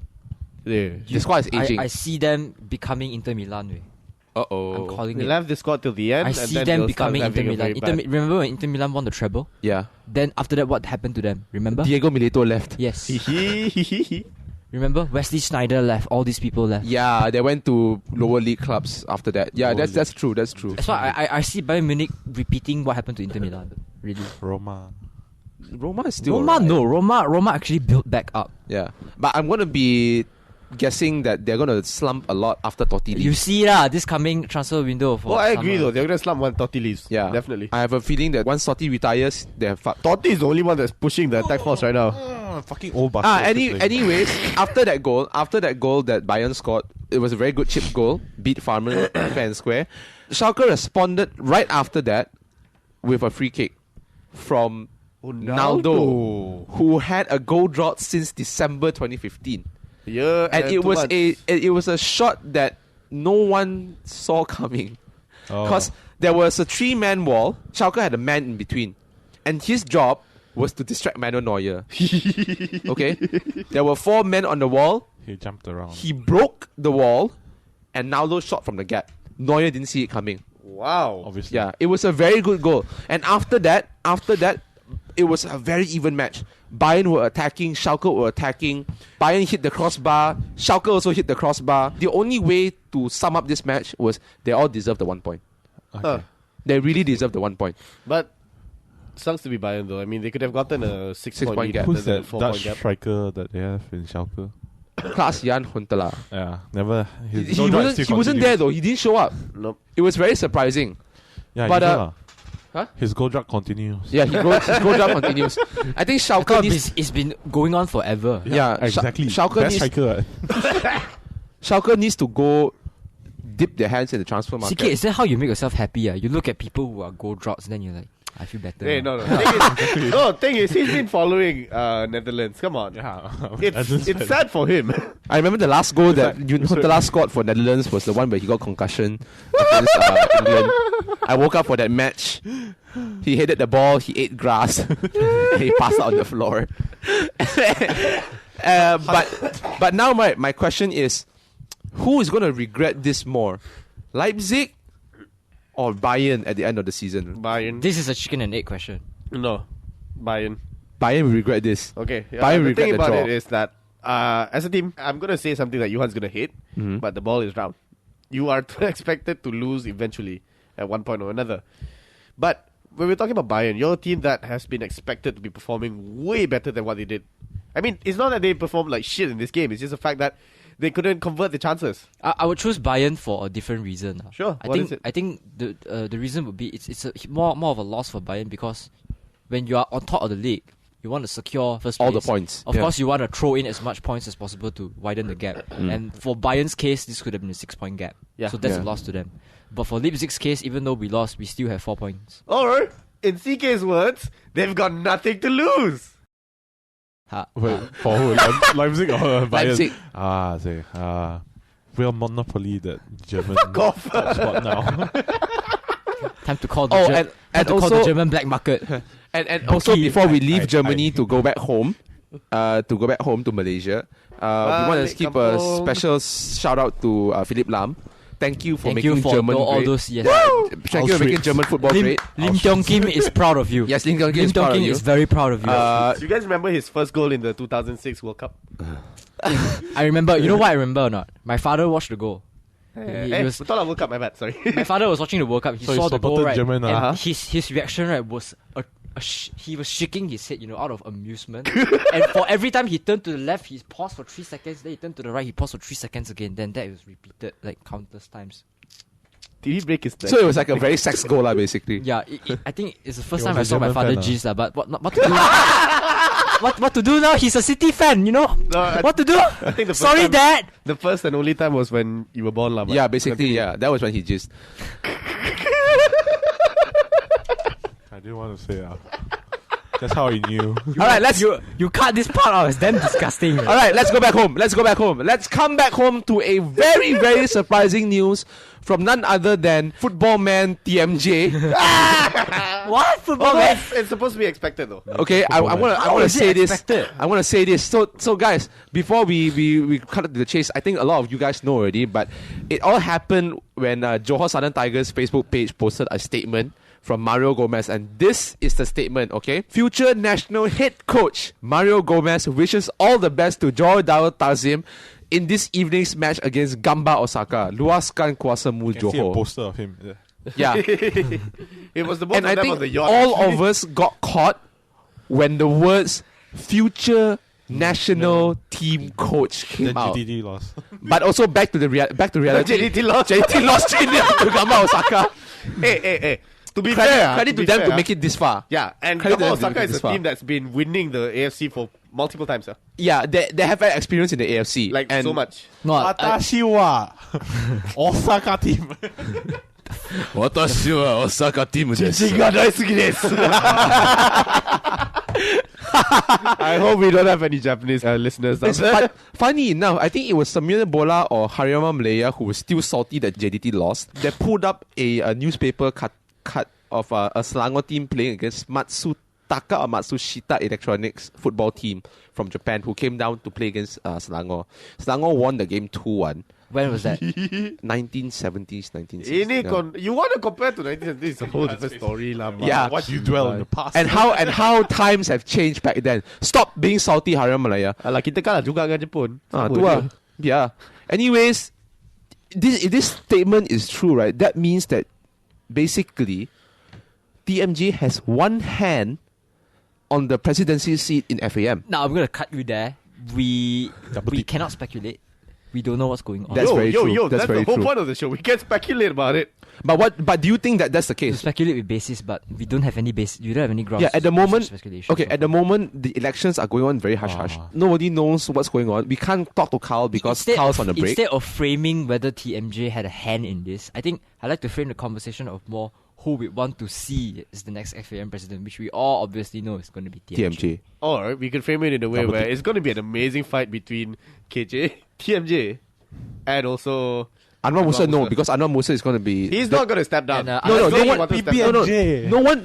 Yeah. The squad is aging. I see them becoming Inter Milan. I'm Uh-oh. calling They'll it. have the squad till the end. I and see then them they'll start becoming Inter having a Milan. very bad- Remember when Inter Milan won the treble? Yeah. Then after that, what happened to them? Remember? Diego Milito left. Yes. Hee-hee-hee-hee. Remember? Wesley Sneijder left. All these people left. Yeah, they went to lower league clubs after that. Yeah, Lower that's true. That's true. That's why I see Bayern Munich repeating what happened to Inter Milan. Really. Roma. Roma is still Roma, alright. no. Roma actually built back up. Yeah, but I'm gonna be guessing that they're gonna slump a lot after Totti You leaves. see lah, this coming transfer window for Oh, I agree summer. though. They're going to slump when Totti leaves. Yeah, Definitely. I have a feeling that once Totti retires, they have fucked. Totti is the only one that's pushing the attack force right now. Fucking old bastard. Anyways, after that goal that Bayern scored, it was a very good chip goal, beat Farmer fair and square. Schalke responded right after that with a free kick from Naldo, who had a goal drought since December 2015. Yeah, And it 2 was months. it was a shot that no one saw coming. Because there was a 3-man wall. Schalke had a man in between. And his job was to distract Manuel Neuer. Okay? There were 4 men on the wall. He jumped around. He broke the wall. And Naldo shot from the gap. Neuer didn't see it coming. Wow. Obviously. Yeah, it was a very good goal. And after that, it was a very even match. Bayern were attacking, Schalke were attacking. Bayern hit the crossbar, Schalke also hit the crossbar. The only way to sum up this match was they all deserved the 1 point. Huh. They really deserved the 1 point. But sucks to be Bayern though. I mean, they could have gotten a 6-point Six-point lead gap. rather Who's than a that 4-point Dutch gap. striker that they have in Schalke? Klaas-Jan Huntelaar. Yeah, never. He wasn't there though. He didn't show up. Nope. It was very surprising. Yeah, But, huh? His goal drought continues. Yeah, his goal job continues. I think Schalke needs... It's been going on forever. Yeah, exactly. Schalke Best needs... striker. Schalke needs to go dip their hands in the transfer market. CK, is that how you make yourself happy? You look at people who are goal droughts, then you're like, I feel better. Hey, now. no. Thing is, he's been following Netherlands. Come on. Yeah. It's sad for him. I remember the last goal that Huntelaar scored for Netherlands was the one where he got concussion against England. I woke up for that match. He headed the ball, he ate grass, and he passed out on the floor. But now my question is, who is going to regret this more? Leipzig or Bayern at the end of the season? Bayern. This is a chicken and egg question. No. Bayern. Bayern will regret this. Okay. Yeah, Bayern the regret thing the about draw. it is that as a team, I'm going to say something that Johan's going to hate, but the ball is round. You are expected to lose eventually at one point or another. But when we're talking about Bayern, you're a team that has been expected to be performing way better than what they did. I mean, it's not that they performed like shit in this game. It's just the fact that they couldn't convert the chances. I would choose Bayern for a different reason. Sure. I What think is it? I think the reason would be it's more of a loss for Bayern because when you are on top of the league, you want to secure first place. All the points. Of course, you want to throw in as much points as possible to widen the gap. And for Bayern's case, this could have been a 6-point gap. Yeah. So that's Yeah. a loss to them. But for Leipzig's case, even though we lost, we still have 4 points. Or, in CK's words, they've got nothing to lose. Wait, for who? Leipzig or Bayern? Leipzig. We'll monopoly that German off. spot now. Time to call the, Oh, time and to call also- the German black market. And also, before we leave I- Germany to go back home, to Malaysia, we want to keep a kampung. special shout out to Philip Lam. Thank you for Thank making you for German all great. those. Yes. Thank you for making German football great. Lim Tiong Kim is proud of you. Yes, Lim Tiong Kim is proud of you. is very proud of you. Do you guys remember his first goal in the 2006 World Cup? I remember. You know what I remember or not? My father watched the goal. Hey, was- we thought of World Cup, my bad, sorry. My father was watching the World Cup. He So he saw the goal, supported right? German, and his reaction, right, was he was shaking his head, out of amusement. And for every time he turned to the left, he paused for 3 seconds. Then he turned to the right, he paused for 3 seconds again. Then that was repeated like countless times. Did he break his neck? So it was like a very sex goal, basically. Yeah, I think it's the first He time was I a saw my German father fan, G's, but what to do? what to do now? He's a City fan, what to do? I think the first Sorry, time- Dad. The first and only time was when you were born, lah. but Yeah, basically, continue. yeah. That was when he just... I didn't want to say that. That's how he knew. All right, let's... You cut this part out. It's damn disgusting. All right, let's go back home. Let's come back home to a very, very surprising news from none other than football man TMJ. What football? Oh, man? it's supposed to be expected though. Okay, I want How to is it say this. expected? I want to say this. So guys, before we cut to the chase, I think a lot of you guys know already, but it all happened when Johor Southern Tigers Facebook page posted a statement from Mario Gomez, and this is the statement, okay? Future national head coach Mario Gomez wishes all the best to Johor Darul Ta'zim in this evening's match against Gamba Osaka. Luaskan kuasamu Can see a Johor. poster of him. Yeah. It was the both And of I them on think the yacht. all of us got caught when the words future national team coach came Then out. GTD lost. But also back to reality. JDT lost. JDT lost 3-0 to Gamba Osaka. Hey. To be fair, Credit to them to make it this far. Yeah, and Credit to Gamba them to Osaka make it is this a far. team that's been winning the AFC for multiple times. Yeah, they have had experience in the AFC. Like and so much. No, Watashi wa Osaka team. Watashi wa Osaka team desu. I hope we don't have any Japanese listeners. But funny enough, I think it was Samir Bola or Hariyama Malaya who was still salty that JDT lost. They pulled up a newspaper cut of a Selangor team playing against Matsutaka or Matsushita Electronics football team from Japan who came down to play against Selangor. Selangor won the game 2-1. when was that? 1970s, 1960s. You want to compare to 1970s? It's a whole different story, lah. Yeah. What you dwell in the past. And how times have changed back then. Stop being salty, Hariyama Malaya. Alah, kita kalah juga dengan Jepun. Tu lah. Yeah. Anyways, if this statement is true, right? That means that basically TMG has one hand on the presidency seat in FAM. Now I'm gonna cut you there we cannot speculate. We don't know what's going on. That's very true. That's very the whole true. point of the show. We can't speculate about it. But do you think that that's the We case? speculate with basis, but we don't have any basis. We don't have any grounds. Yeah, at the for moment, speculation. okay, at the moment, the elections are going on very hush-hush. Nobody knows what's going on. We can't talk to Carl because Carl's on the break. Instead of framing whether TMJ had a hand in this, I think I like to frame the conversation of more who we want to see as the next FAM president, which we all obviously know is going to be TMJ. Or we can frame it in a way Double where T. it's going to be an amazing fight between KJ, TMJ, and also... Anwar Musa, no, Musa. because Anwar Musa is going to be. He's not going to step down. And, No, Unless no he one. wants to step No, down.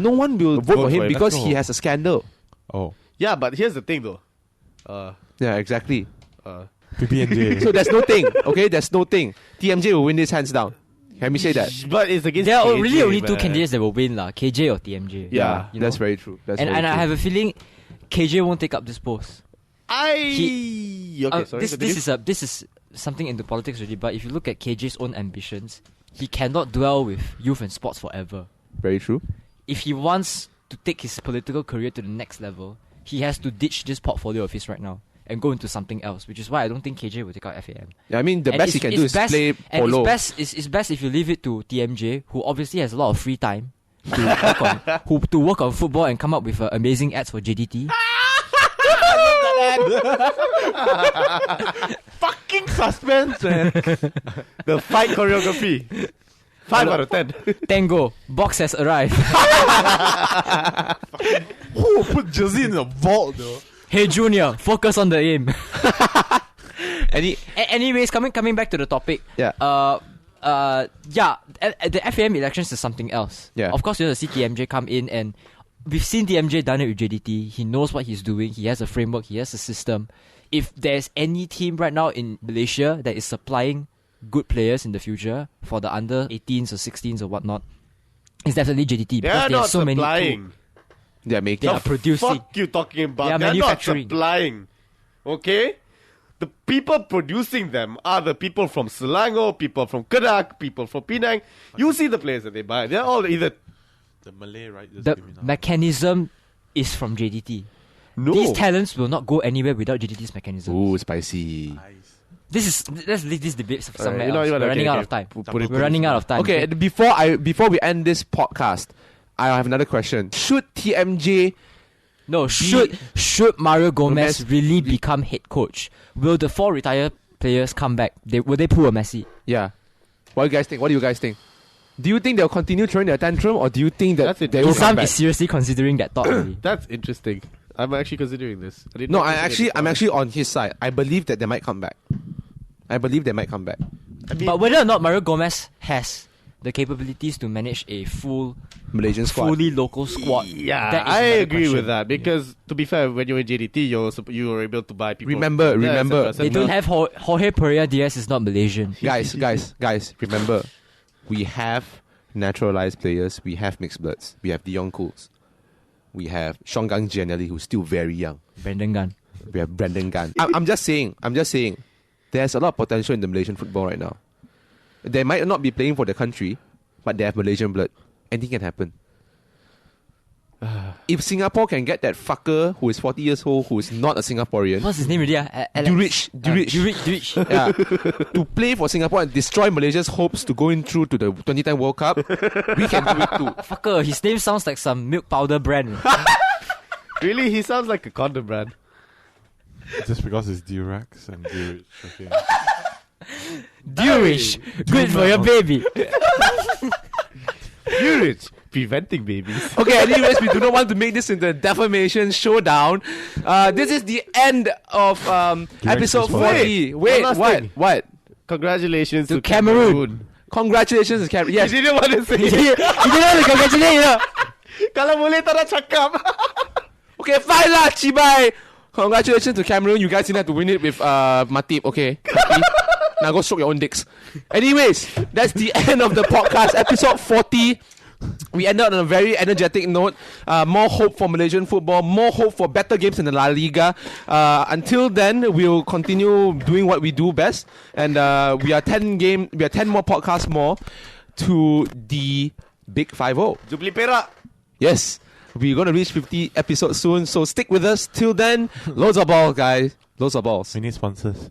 no one will vote for him it. because Let's he go. has a scandal. Oh, Yeah, but here's the thing though. Yeah, exactly. PBNJ. So there's no thing. Okay, there's no thing. TMJ will win this hands down. Can we say that? But it's against There are KJ, really only two man. candidates that will win, KJ or TMJ. Yeah, you that's know? very true. That's And very I true. have a feeling KJ won't take up this post. Okay, sorry. This is something into politics already, but if you look at KJ's own ambitions, he cannot dwell with youth and sports forever. Very true. If he wants to take his political career to the next level, he has to ditch this portfolio of his right now and go into something else, which is why I don't think KJ will take out FAM. Yeah, I mean, the And best he can do is play and polo. it's best if you leave it to TMJ, who obviously has a lot of free time to work on football and come up with amazing ads for JDT. Fucking suspense, man. The fight choreography. 5 out of 10. Tango, box has arrived. Who put jersey in the vault though? Hey Junior, focus on the aim. Any? Anyways, coming back to the topic. Yeah. The FAM elections is something else. Yeah. Of course, you have to see TMJ come in, and we've seen TMJ done it with JDT. He knows what he's doing. He has a framework. He has a system. If there's any team right now in Malaysia that is supplying good players in the future for the under 18s or 16s or whatnot, it's definitely JDT. They because are they have not so many. supplying. They're making. They are producing. Fuck you talking about? They are They're not manufacturing. supplying. Okay? The people producing them are the people from Selangor, people from Kedah, people from Penang. You see the players that they buy. They're all either... The Malay, right? Just The give me now. mechanism is from JDT. No. These talents will not go anywhere without JDT's mechanism. Ooh, spicy. Let's leave this debate somewhere you know else. what, We're okay, running out okay. of time. Put it- We're running out of time. Okay, before we end this podcast, I have another question. Should TMJ? No, should Mario Gomez really become head coach? Will the 4 retired players come back? Will they pull a Messi? Yeah. What do you guys think? What do you guys think? Do you think they'll continue throwing their tantrum, or do you think that That's it. they will come Sam back? is seriously considering that thought already. That's interesting. I'm actually considering this. I didn't No, know I'm consider actually this on his side. I believe that they might come back. I mean, But whether or not Mario Gomez has the capabilities to manage a Malaysian squad. fully local squad, Yeah, that is I another agree question. with that because to be fair, when you're in JDT, you were able to buy people. Remember, Yeah, remember. et cetera, They et cetera. don't have Jorge Pereira Diaz is not Malaysian. guys, remember, we have naturalized players, we have mixed bloods, we have Dion Cools, we have Shongang Gianelli, who's still very young, Brendan Gunn. we have Brendan Gunn. I'm just saying, there's a lot of potential in the Malaysian football right now. They might not be playing for the country, but they have Malaysian blood. Anything can happen. If Singapore can get that fucker who is 40 years old, who is not a Singaporean, What's his name already? Durich. Durich. Yeah, to play for Singapore and destroy Malaysia's hopes to go in through to the 2010 World Cup, we can do it too. Fucker, his name sounds like some milk powder brand. Really, he sounds like a condom brand. Just because it's Durex and Durich. Okay. Durich. Good for your baby. Durich, preventing babies. Okay, anyways, we do not want to make this into a defamation showdown. This is the end of episode 40. Wait, one last what? thing. What? Congratulations to Cameroon. Congratulations, Cameroon. Yes. He didn't want to say He it. didn't want to congratulate you know. Kalau boleh tak nak cakap. Okay, fine lah, Chibai. Congratulations to Cameroon. You guys didn't have to win it with Matip. Okay. Happy? Now go stroke your own dicks. Anyways, that's the end of the podcast. Episode 40. We ended on a very energetic note. More hope for Malaysian football. More hope for better games in the La Liga. Until then, we'll continue doing what we do best. And we are 10 more podcasts more to the Big 5-0. Jubli Perak. Yes. We're going to reach 50 episodes soon, so stick with us. Till then, loads of balls, guys. Loads of balls. We need sponsors.